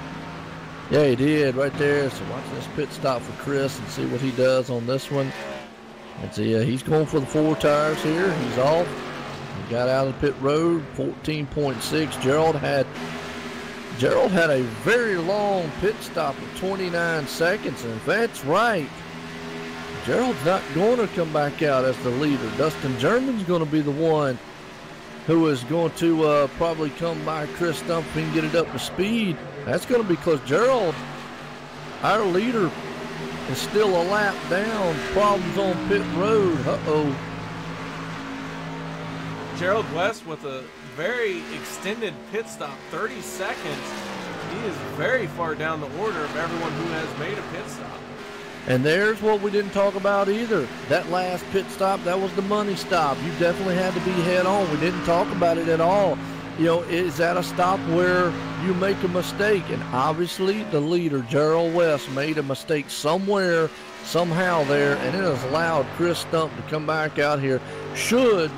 Yeah, he did right there. So watch this pit stop for Chris and see what he does on this one. And see, he's going for the 4 tires here. He's off. He got out of the pit road, 14.6. Gerald had a very long pit stop of 29 seconds, and if that's right, Gerald's not going to come back out as the leader. Dustin German's going to be the one who is going to probably come by Chris Stump and get it up to speed. That's going to be close. Gerald, our leader, is still a lap down. Problems on pit road. Uh-oh. Gerald West with a very extended pit stop, 30 seconds. He is very far down the order of everyone who has made a pit stop. And there's what we didn't talk about either. That last pit stop, that was the money stop. You definitely had to be head on. We didn't talk about it at all. You know, is that a stop where you make a mistake? And obviously the leader, Gerald West, made a mistake somewhere, somehow there, and it has allowed Chris Stump to come back out here.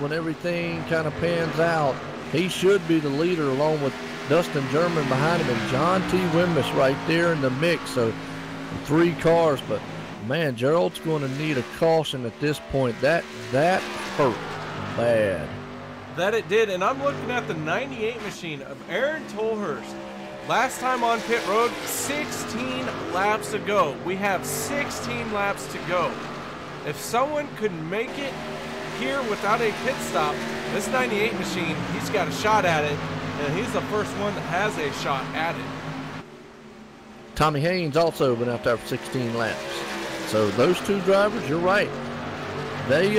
When everything kind of pans out, he should be the leader along with Dustin German behind him and John T. Wimbish right there in the mix. So 3 cars, but man, Gerald's going to need a caution at this point. That hurt bad. That it did, and I'm looking at the 98 machine of Aaron Tolhurst. Last time on pit road, 16 laps to go. We have 16 laps to go. If someone could make it here without a pit stop, this 98 machine, he's got a shot at it, and he's the first one that has a shot at it. Tommy Haynes also been out there for 16 laps. So those 2 drivers, you're right. They,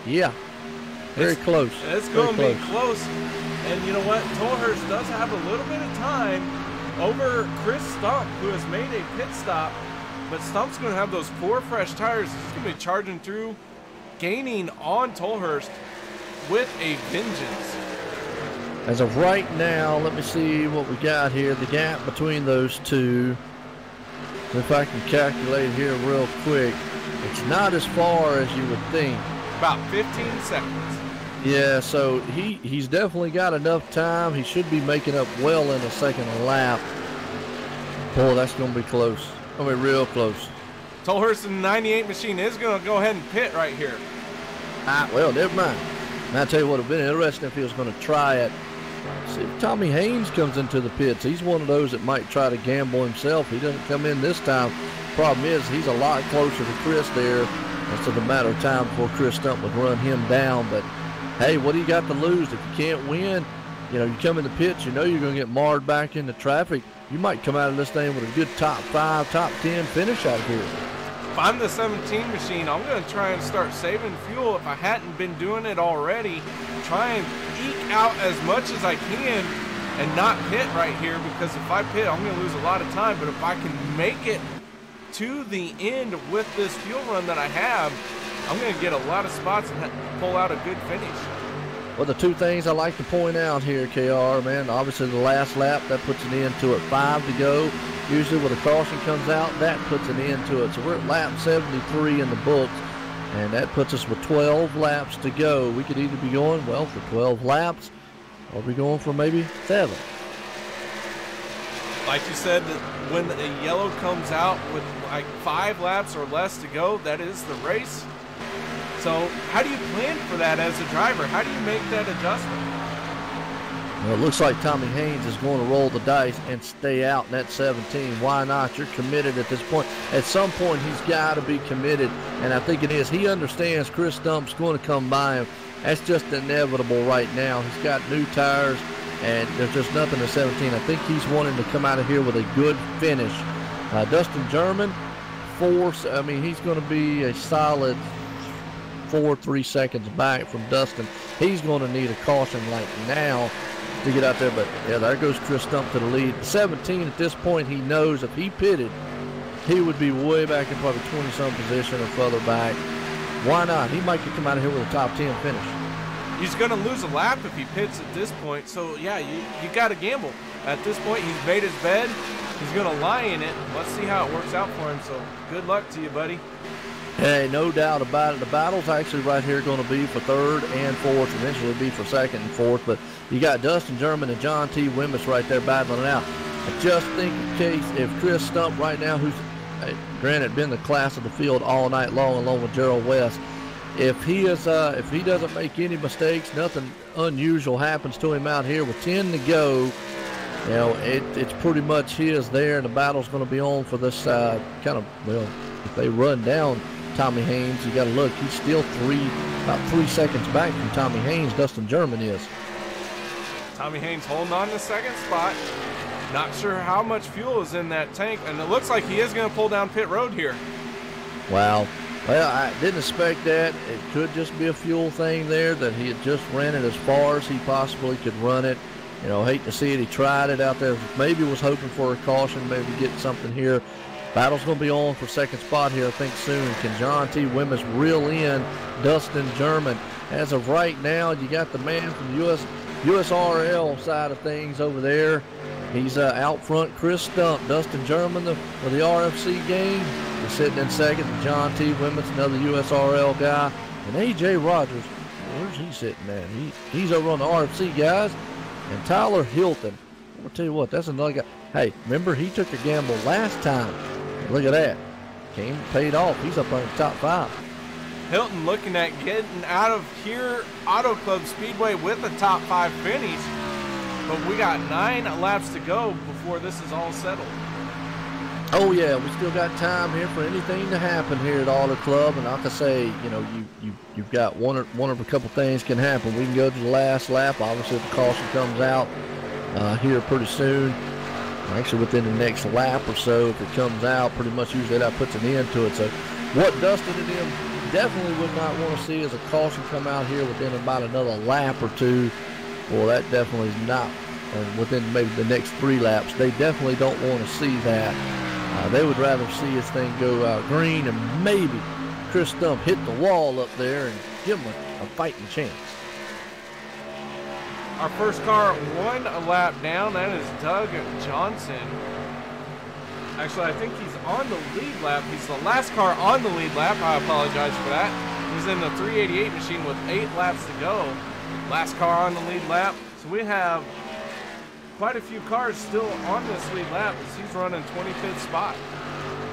yeah, very close. It's going to be close. And you know what? Tolhurst does have a little bit of time over Chris Stump, who has made a pit stop. But Stump's going to have those 4 fresh tires. He's going to be charging through, gaining on Tolhurst with a vengeance. As of right now, let me see what we got here. The gap between those 2. If I can calculate here real quick, it's not as far as you would think. About 15 seconds. Yeah, so he's definitely got enough time. He should be making up well in the second lap. Boy, that's going to be close. Going to be real close. Tolhurst in the 98 machine is going to go ahead and pit right here. Well, never mind. And I tell you what, it would have been interesting if he was going to try it. See if Tommy Haynes comes into the pits. He's one of those that might try to gamble himself. He doesn't come in this time. Problem is, he's a lot closer to Chris there. It's just a matter of time before Chris Stump would run him down. But, hey, what do you got to lose? If you can't win, you know, you come in the pits, you know you're going to get marred back into traffic. You might come out of this thing with a good top 5, top 10 finish out of here. If I'm the 17 machine, I'm going to try and start saving fuel if I hadn't been doing it already. Try and eke out as much as I can and not pit right here, because if I pit, I'm going to lose a lot of time. But if I can make it to the end with this fuel run that I have, I'm going to get a lot of spots and pull out a good finish. Well, the 2 things I like to point out here, KR, man, obviously the last lap, that puts an end to it. 5 to go. Usually when a caution comes out, that puts an end to it. So we're at lap 73 in the books, and that puts us with 12 laps to go. We could either be going, well, for 12 laps, or we going for maybe 7. Like you said, when a yellow comes out with like 5 laps or less to go, that is the race. So how do you plan for that as a driver? How do you make that adjustment? Well, it looks like Tommy Haynes is going to roll the dice and stay out in that 17. Why not? You're committed at this point. At some point, he's got to be committed, and I think it is. He understands Chris Stump's going to come by him. That's just inevitable right now. He's got new tires, and there's just nothing at 17. I think he's wanting to come out of here with a good finish. Dustin German, he's going to be a solid 4-3 seconds back from Dustin. He's going to need a caution like now to get out there, but yeah, there goes Chris Stump to the lead. 17 at this point, he knows if he pitted, he would be way back in probably 20-some position or further back. Why not? He might come out of here with a top 10 finish. He's going to lose a lap if he pits at this point. So, yeah, you got to gamble. At this point, he's made his bed. He's going to lie in it. Let's see how it works out for him. So, good luck to you, buddy. Hey, no doubt about it. The battle's actually right here going to be for third and fourth, eventually be for second and fourth. But you got Dustin German and John T. Wimmis right there battling it out. I just think in case if Chris Stump right now, who's granted been the class of the field all night long along with Gerald West, if he doesn't make any mistakes, nothing unusual happens to him out here with 10 to go, you know, it's pretty much his there, and the battle's going to be on for this kind of, well, if they run down Tommy Haynes, you got to look, he's still about 3 seconds back from Tommy Haynes, Dustin German is. Tommy Haynes holding on to second spot. Not sure how much fuel is in that tank, and it looks like he is going to pull down pit road here. Wow. Well, I didn't expect that. It could just be a fuel thing there, that he had just ran it as far as he possibly could run it. You know, hate to see it. He tried it out there. Maybe was hoping for a caution, maybe get something here. Battle's going to be on for second spot here, I think, soon. Can John T. Wimmis reel in Dustin German? As of right now, you got the man from the USRL side of things over there. He's out front, Chris Stump. Dustin German for the RFC game. He's sitting in second. John T. Wimmis, another USRL guy. And A.J. Rogers, where's he sitting at? He's over on the RFC, guys. And Tyler Hilton. I'll tell you what, that's another guy. Hey, remember, he took a gamble last time. Look at that. Came, paid off. He's up on the top 5. Hilton looking at getting out of here, Auto Club Speedway with a top 5 finish. But we got 9 laps to go before this is all settled. Oh yeah, we still got time here for anything to happen here at Auto Club, and like I say, you know, you've got one of a couple things can happen. We can go to the last lap. Obviously, if the caution comes out here pretty soon, actually within the next lap or so, if it comes out, pretty much usually that puts an end to it. So, what Dustin and them definitely would not want to see is a caution come out here within about another lap or two. Well, that definitely is not within maybe the next 3 laps. They definitely don't want to see that. They would rather see this thing go green and maybe Chris Stump hit the wall up there and give him a fighting chance. Our first car 1 lap down. That is Doug Johnson. Actually, I think he's on the lead lap. He's the last car on the lead lap. I apologize for that. He's in the 388 machine with 8 laps to go. Last car on the lead lap. So we have quite a few cars still on this lead lap as he's running 25th spot.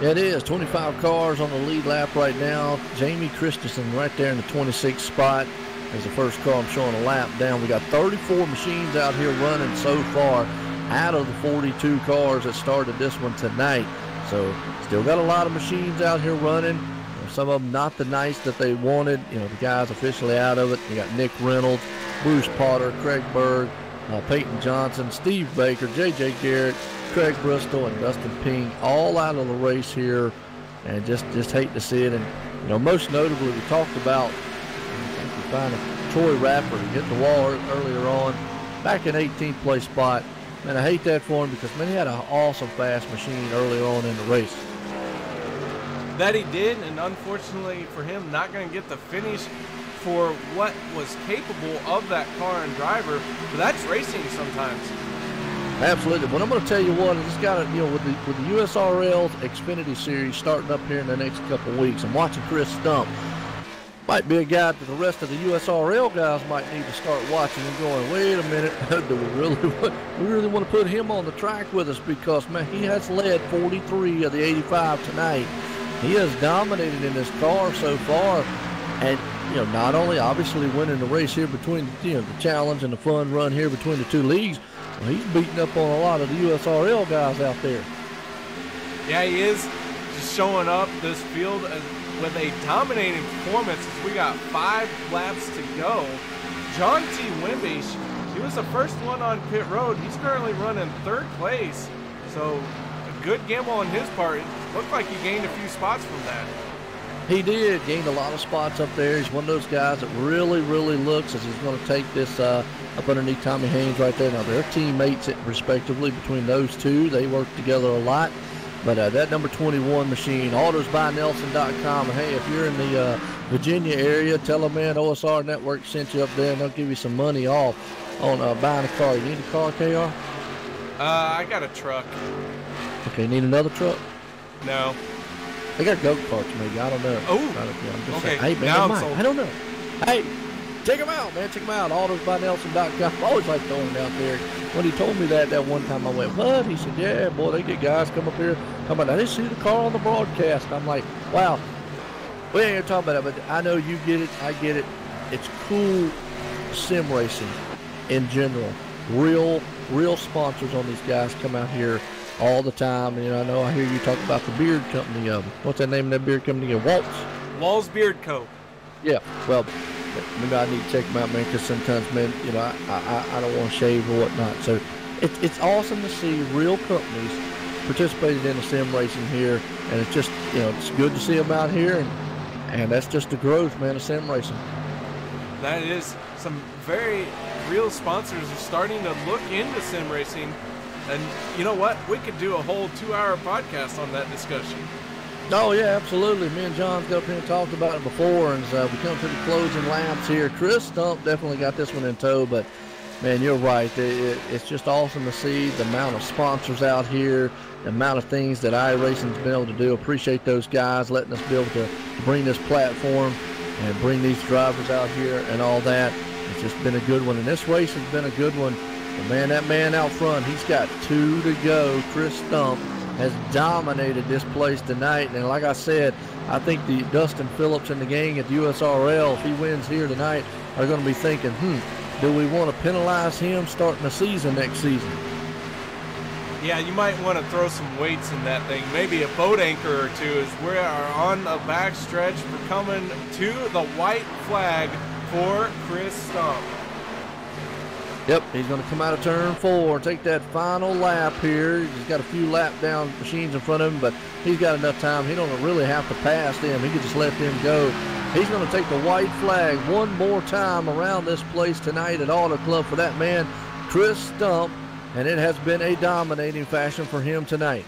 It is 25 cars on the lead lap right now. Jamie Christensen right there in the 26th spot is the first car I'm showing a lap down. We got 34 machines out here running so far out of the 42 cars that started this one tonight. So still got a lot of machines out here running. Some of them not the nice that they wanted. You know, the guys officially out of it. You got Nick Reynolds, Bruce Potter, Craig Berg, Peyton Johnson, Steve Baker, J.J. Garrett, Craig Bristol, and Dustin Ping all out of the race here, and just hate to see it. And you know, most notably, we talked about, I think we found Troy Rappert who hit the wall earlier on, back in 18th place spot. Man, I hate that for him because man, he had an awesome fast machine earlier on in the race. That he did, and unfortunately for him, not going to get the finish for what was capable of that car and driver. But that's racing sometimes. Absolutely. But I'm going to tell you what, it's got to, you know, with the USRL Xfinity Series starting up here in the next couple of weeks, I'm watching Chris Stump. Might be a guy that the rest of the USRL guys might need to start watching and going, wait a minute, do we really want to put him on the track with us? Because man, he has led 43 of the 85 tonight. He has dominated in this car so far, and you know, not only obviously winning the race here between, you know, the challenge and the fun run here between the 2 leagues, well, he's beating up on a lot of the USRL guys out there. Yeah, he is just showing up this field with a dominating performance as we got 5 laps to go. John T. Wimbish, he was the first one on pit road. He's currently running 3rd place, so a good gamble on his part. Looked like he gained a few spots from that. He did, gained a lot of spots up there. He's one of those guys that really looks as he's going to take this up underneath Tommy Haynes right there. Now, they're teammates respectively between those two. They work together a lot. But that number 21 machine, autosbynelson.com. And hey, if you're in the Virginia area, tell them, man, OSR Network sent you up there, and they'll give you some money off on buying a car. You need a car, KR? I got a truck. Okay, need another truck? No. They got go-karts, maybe. I don't know. Oh, I'm just okay. saying. Hey, man, I don't know. Hey, check them out, man. Check them out. Autosbynelson.com. I always like throwing it out there. When he told me that one time, I went, what? He said, yeah, boy, they get guys come up here. Come on, I didn't see the car on the broadcast. I'm like, wow. We ain't gonna talk about it, but I know you get it. I get it. It's cool sim racing in general. Real sponsors on these guys come out here all the time. You know, I hear you talk about the beard company. What's that name of that beard company again? Walt's Beard Co. Yeah, well, maybe I need to check them out, man, because sometimes, man, you know, I don't want to shave or whatnot. So it's awesome to see real companies participating in the sim racing here, and it's just, you know, it's good to see them out here, and that's just the growth, man, of sim racing. That is some very real sponsors are starting to look into sim racing, and you know what? We could do a whole 2-hour podcast on that discussion. Oh, yeah, absolutely. Me and John got up here and talked about it before, and as we come to the closing laps here, Chris Stump definitely got this one in tow, but, man, you're right. It's just awesome to see the amount of sponsors out here, the amount of things that iRacing's been able to do. Appreciate those guys letting us be able to bring this platform and bring these drivers out here and all that. It's just been a good one, and this race has been a good one. But, man, that man out front, he's got 2 to go. Chris Stump has dominated this place tonight, and like I said, I think the Dustin Phillips and the gang at the USRL, if he wins here tonight, are going to be thinking, do we want to penalize him starting the season next season? Yeah, you might want to throw some weights in that thing, maybe a boat anchor or two, as we are on the back stretch. We're coming to the white flag for Chris Stump. Yep, he's going to come out of turn 4, take that final lap here. He's got a few lap down machines in front of him, but he's got enough time. He don't really have to pass them. He can just let them go. He's going to take the white flag one more time around this place tonight at Auto Club for that man, Chris Stump, and it has been a dominating fashion for him tonight.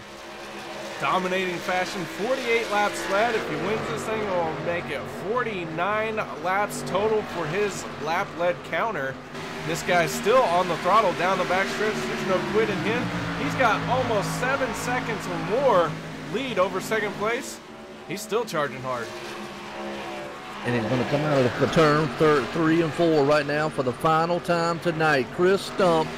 Dominating fashion, 48 laps led. If he wins this thing, it'll make it 49 laps total for his lap-led counter. This guy's still on the throttle down the backstretch. There's no quitting him. He's got almost 7 seconds or more lead over second place. He's still charging hard. And he's going to come out of the turn 3 and 4 right now for the final time tonight. Chris Stump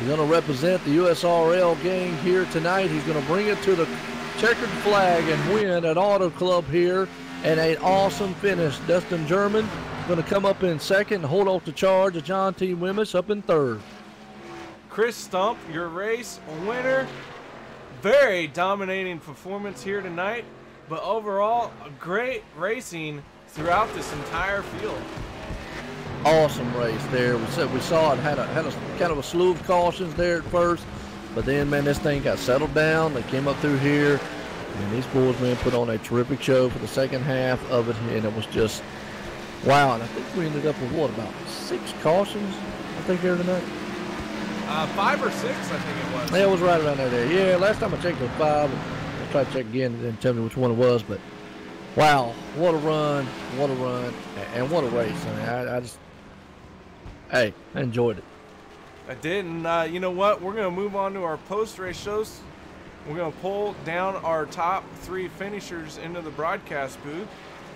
is going to represent the USRL gang here tonight. He's going to bring it to the checkered flag and win at Auto Club here, and an awesome finish. Dustin German going to come up in second and hold off the charge of John T. Wimmis up in third. Chris Stump, your race winner. Very dominating performance here tonight, but overall, a great racing throughout this entire field. Awesome race there. We saw it had a kind of a slew of cautions there at first, but then, man, this thing got settled down. They came up through here, and these boys, man, put on a terrific show for the second half of it, and it was just wow. And I think we ended up with, what, about 6 cautions, I think, here tonight? 5 or 6, I think it was. Yeah, it was right around there. Yeah, last time I checked it was 5. I'll try to check again and then tell me which one it was, but wow, what a run, and what a race. I mean, I just, hey, I enjoyed it. I did, and you know what? We're going to move on to our post-race shows. We're going to pull down our top 3 finishers into the broadcast booth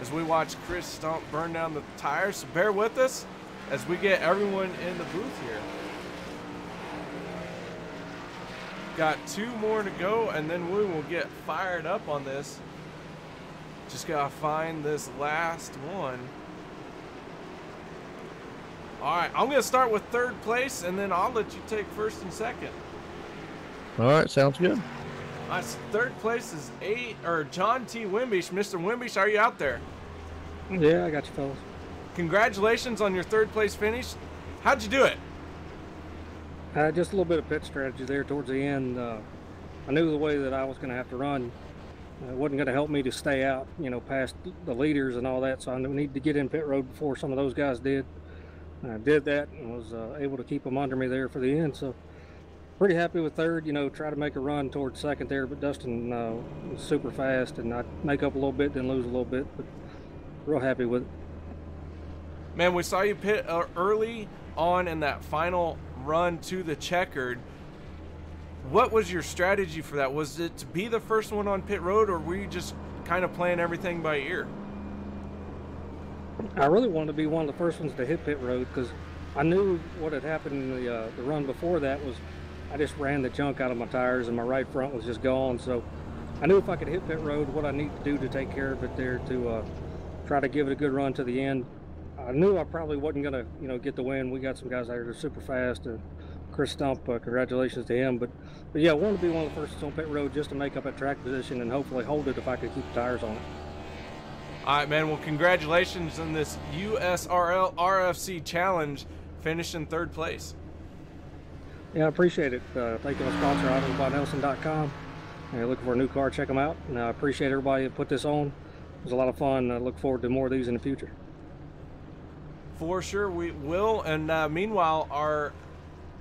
as we watch Chris Stump burn down the tires. So bear with us as we get everyone in the booth here. Got 2 more to go, and then we will get fired up on this. Just got to find this last one. All right, I'm going to start with 3rd place, and then I'll let you take 1st and 2nd. All right, sounds good. All right, so 3rd place is John T. Wimbish. Mr. Wimbish, are you out there? Yeah, I got you, fellas. Congratulations on your 3rd place finish. How'd you do it? Just a little bit of pit strategy there towards the end. I knew the way that I was going to have to run. It wasn't going to help me to stay out, you know, past the leaders and all that, so I needed to get in pit road before some of those guys did. I did that and was able to keep them under me there for the end. So pretty happy with third. You know, try to make a run towards second there, but Dustin was super fast, and I make up a little bit, then lose a little bit, but real happy with it. Man, we saw you pit early on in that final run to the checkered. What was your strategy for that? Was it to be the first one on pit road, or were you just kind of playing everything by ear? I really wanted to be one of the first ones to hit pit road because I knew what had happened in the run before that was I just ran the junk out of my tires and my right front was just gone. So I knew if I could hit pit road, what I need to do to take care of it there to try to give it a good run to the end. I knew I probably wasn't going to, you know, get the win. We got some guys there that are super fast. Chris Stump, congratulations to him. But yeah, I wanted to be one of the first on pit road just to make up a track position and hopefully hold it if I could keep the tires on it. All right, man. Well, congratulations on this USRL RFC Challenge, finishing third place. Yeah, I appreciate it. Thank you to my sponsor, AutoByNelson.com. Looking for a new car, check them out. And I appreciate everybody that put this on. It was a lot of fun. I look forward to more of these in the future. For sure, we will. And meanwhile, our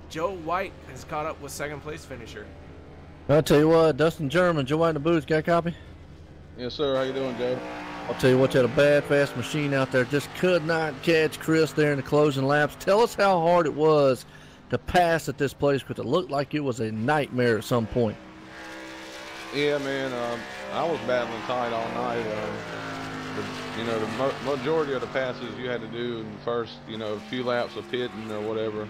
Joe White has caught up with second place finisher. I'll tell you what, Dustin German, Joe White in the booth, got a copy? Yes, sir. How you doing, Joe? I'll tell you what, you had a bad, fast machine out there. Just could not catch Chris there in the closing laps. Tell us how hard it was to pass at this place, because it looked like it was a nightmare at some point. Yeah, man. I was battling tight all night. You know, the majority of the passes you had to do in the first, you know, few laps of pitting or whatever.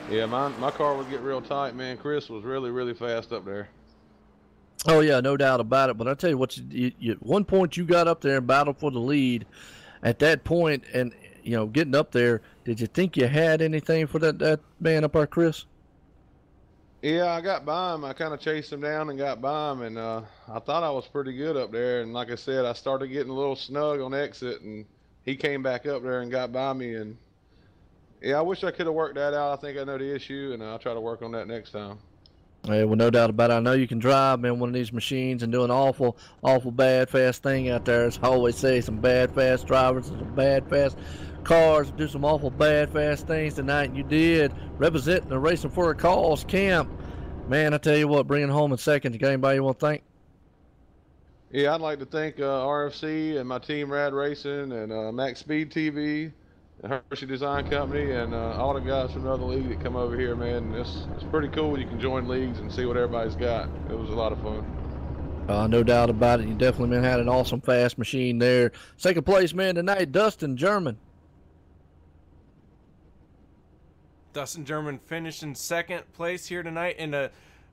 Yeah, my car would get real tight, man. Chris was really, really fast up there. Oh, yeah, no doubt about it. But I tell you what, at one point you got up there and battled for the lead. At that point, and, you know, getting up there, did you think you had anything for that man up there, Chris? Yeah, I got by him. I kind of chased him down and got by him, and I thought I was pretty good up there. And like I said, I started getting a little snug on exit, and he came back up there and got by me. And, yeah, I wish I could have worked that out. I think I know the issue, and I'll try to work on that next time. Yeah, well, no doubt about it. I know you can drive, man, one of these machines and do an awful, awful bad, fast thing out there. As I always say, some bad, fast drivers and some bad, fast cars do some awful bad, fast things tonight. And you did, representing the Racing for a Cause camp. Man, I tell you what, bringing home in second. You got anybody you want to thank? Yeah, I'd like to thank RFC and my team, Rad Racing, and MaxSpeedTV, Hershey Design Company, and all the guys from another league that come over here, man. It's pretty cool. You can join leagues and see what everybody's got. It was a lot of fun. No doubt about it. You definitely, man, had an awesome fast machine there. Second place, man, tonight, Dustin German. Dustin German finished in second place here tonight in a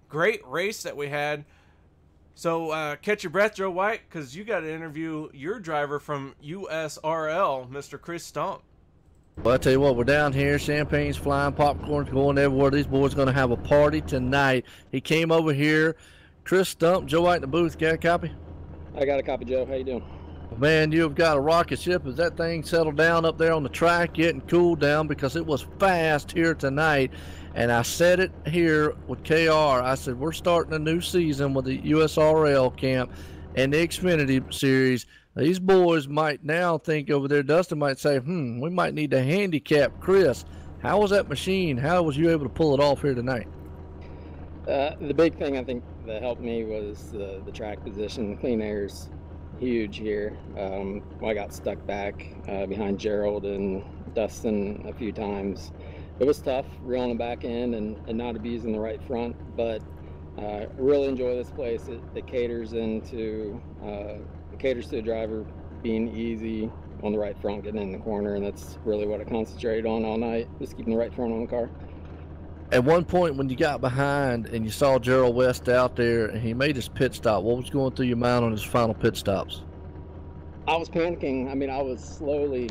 great race that we had. So catch your breath, Joe White, because you got to interview your driver from USRL, Mr. Chris Stump. Well, I tell you what, we're down here. Champagne's flying, popcorn's going everywhere. These boys going to have a party tonight. He came over here. Chris Stump, Joe White in the booth. Got a copy? I got a copy, Joe. How you doing? Man, you've got a rocket ship. Has that thing settled down up there on the track yet and cooled down? Because it was fast here tonight. And I said it here with KR. I said, we're starting a new season with the USRL camp and the Xfinity Series. These boys might now think over there, Dustin might say, we might need to handicap Chris. How was that machine? How was you able to pull it off here tonight? The big thing I think that helped me was the track position. Clean air's huge here. I got stuck back behind Gerald and Dustin a few times. It was tough reeling the back end and not abusing the right front, but I really enjoy this place. It caters to the driver being easy on the right front, getting in the corner, and that's really what I concentrated on all night, just keeping the right front on the car. At one point when you got behind and you saw Gerald West out there and he made his pit stop, what was going through your mind on his final pit stops? I was panicking. I mean, I was slowly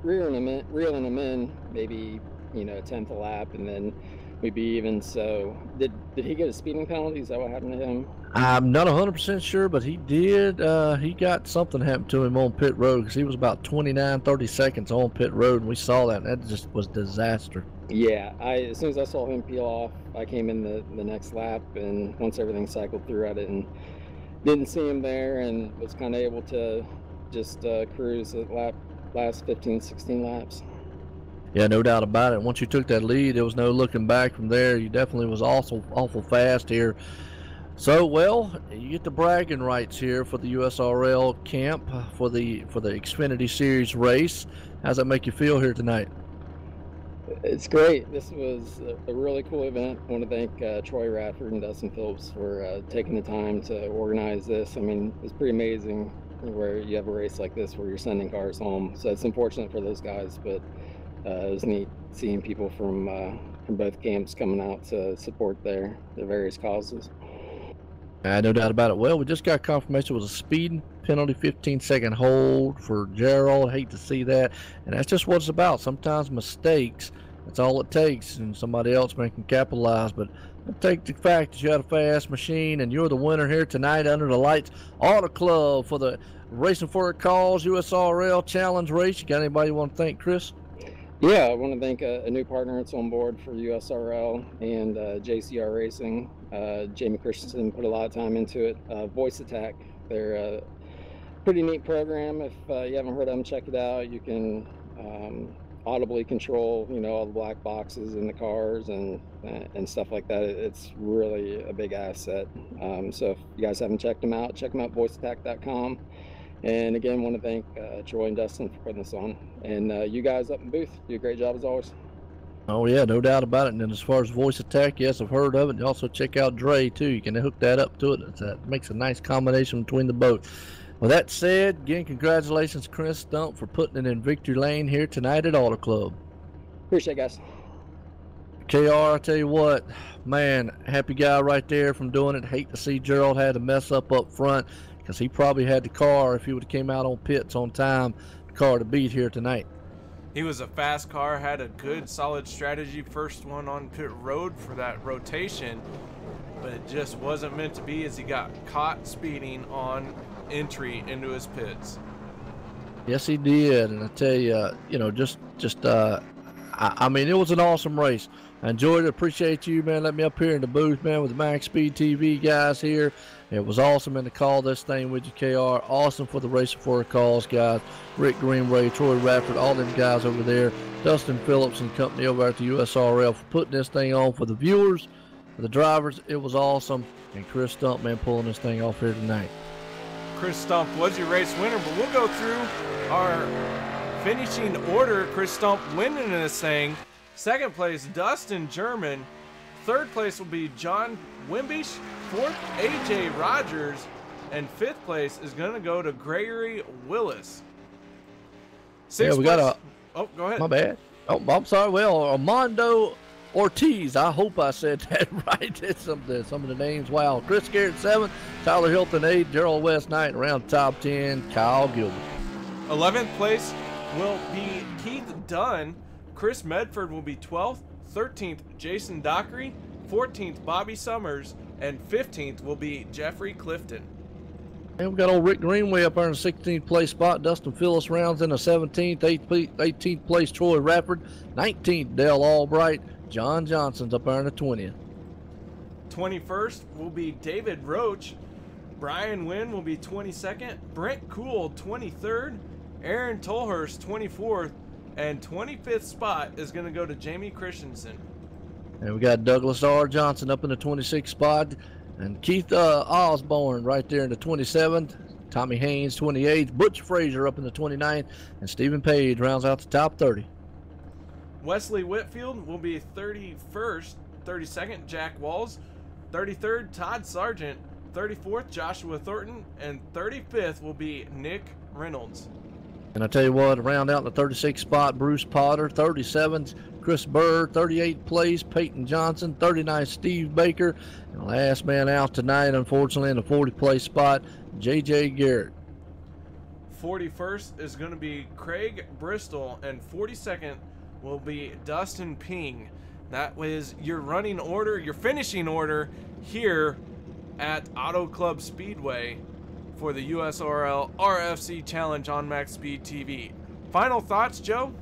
reeling him in, maybe, a tenth a lap, and then we'd be even. So did he get a speeding penalty? Is that what happened to him? I'm not 100% sure, but he did. He got something happen to him on pit road because he was about 29-30 seconds on pit road, and we saw that, and that just was disaster. Yeah, as soon as I saw him peel off, I came in the next lap, and once everything cycled through, I didn't see him there, and was kind of able to just cruise the last 15-16 laps. Yeah, no doubt about it. Once you took that lead, there was no looking back from there. You definitely was awful fast here. So, well, you get the bragging rights here for the USRL camp for the Xfinity Series race. How's that make you feel here tonight? It's great. This was a really cool event. I want to thank Troy Radford and Dustin Phillips for taking the time to organize this. I mean, it's pretty amazing where you have a race like this where you're sending cars home. So it's unfortunate for those guys, but it was neat seeing people from both camps coming out to support their various causes. No doubt about it. Well, we just got confirmation it was a speeding penalty, 15-second hold for Gerald. I hate to see that. And that's just what it's about. Sometimes mistakes, that's all it takes, and somebody else can capitalize. But I take the fact that you had a fast machine and you're the winner here tonight under the lights. Auto Club for the Racing for a Cause USRL Challenge race. You got anybody you want to thank, Chris? Yeah, I want to thank a new partner that's on board for USRL and JCR Racing. Jamie Christensen put a lot of time into it. Voice Attack, they're a pretty neat program. If you haven't heard of them, check it out. You can audibly control, all the black boxes in the cars and stuff like that. It's really a big asset. So if you guys haven't checked them out, voiceattack.com. And again, want to thank Troy and Dustin for putting this on. And you guys up in booth, do a great job as always. Oh, yeah, no doubt about it. And then as far as Voice Attack, yes, I've heard of it. And also check out Dre, too. You can hook that up to it. That makes a nice combination between the both. With that said, again, congratulations, Chris Stump, for putting it in victory lane here tonight at Auto Club. Appreciate it, guys. KR, I tell you what, man, happy guy right there from doing it. Hate to see Gerald had to mess up front, because he probably had the car, if he would have came out on pits on time, the car to beat here tonight. He was a fast car, had a good solid strategy, first one on pit road for that rotation, but it just wasn't meant to be as he got caught speeding on entry into his pits. Yes, he did. And I tell you, I mean, it was an awesome race. I enjoyed it. Appreciate you, man. Let me up here in the booth, man, with the MaxSpeedTV guys here. It was awesome to call this thing with you, KR. Awesome for the Racing for a Cause guys. Rick Greenway, Troy Radford, all them guys over there. Dustin Phillips and company over at the USRL for putting this thing on for the viewers, for the drivers. It was awesome. And Chris Stump, man, pulling this thing off here tonight. Chris Stump was your race winner, but we'll go through our finishing order. Chris Stump winning this thing. Second place, Dustin German. Third place will be John Wimbish. Fourth, AJ Rogers. And fifth place is going to go to Gregory Willis. Sixth we got oh, go ahead. My bad. Oh, I'm sorry. Well, Armando Ortiz. I hope I said that right. It's some of the names. Wow. Chris Garrett 7th, Tyler Hilton 8th, Gerald West 9th, around top 10, Kyle Gilbert. 11th place will be Keith Dunn. Chris Medford will be 12th. 13th, Jason Dockery. 14th, Bobby Summers. And 15th will be Jeffrey Clifton. And we got old Rick Greenway up there in the 16th place spot. Dustin Phillips rounds in the 17th. 18th place, Troy Radford. 19th, Dale Albright. John Johnson's up there in the 20th. 21st will be David Roach. Brian Wynn will be 22nd. Brent Kuhl, 23rd. Aaron Tolhurst, 24th. And 25th spot is going to go to Jamie Christensen. And we got Douglas R. Johnson up in the 26th spot. And Keith Osborne right there in the 27th. Tommy Haynes, 28th. Butch Frazier up in the 29th. And Stephen Page rounds out the top 30. Wesley Whitfield will be 31st. 32nd, Jack Walls. 33rd, Todd Sargent. 34th, Joshua Thornton. And 35th will be Nick Reynolds. And I tell you what, round out in the 36th spot, Bruce Potter. 37th, Chris Burr. 38th place, Peyton Johnson. 39th, Steve Baker. And last man out tonight, unfortunately, in the 40th place spot, J.J. Garrett. 41st is going to be Craig Bristol. And 42nd will be Dustin Ping. That was your running order, your finishing order here at Auto Club Speedway for the USRL RFC Challenge on MaxSpeedTV. Final thoughts, Joe?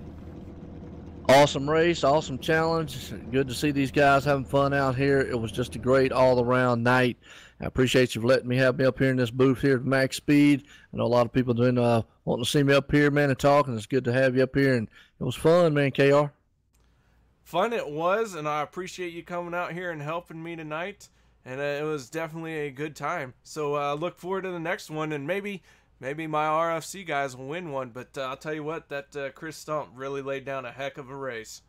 Awesome race, awesome challenge. Good to see these guys having fun out here. It was just a great all-around night. I appreciate you for letting me have me up here in this booth here at Max Speed. I know a lot of people doing wanting to see me up here, man, and talk, and it's good to have you up here. And it was fun, man, KR. fun it was, and I appreciate you coming out here and helping me tonight. And it was definitely a good time. So look forward to the next one, and maybe my RFC guys will win one. But I'll tell you what, that Chris Stump really laid down a heck of a race.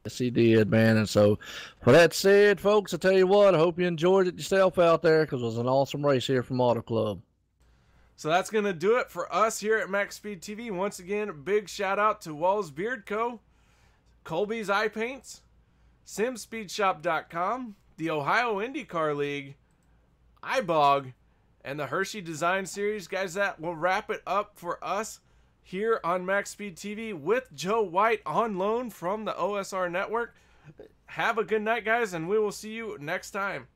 Yes, he did, man. And so, for that said, folks, I tell you what, I hope you enjoyed it yourself out there, because it was an awesome race here from Auto Club. So that's going to do it for us here at Max Speed TV. Once again, a big shout out to Walls Beard Co., Colby's Eye Paints, SimSpeedShop.com, the Ohio IndyCar League, iBog, and the Hershey Design Series. Guys, that will wrap it up for us here on Max Speed TV with Joe White on loan from the OSR Network. Have a good night, guys, and we will see you next time.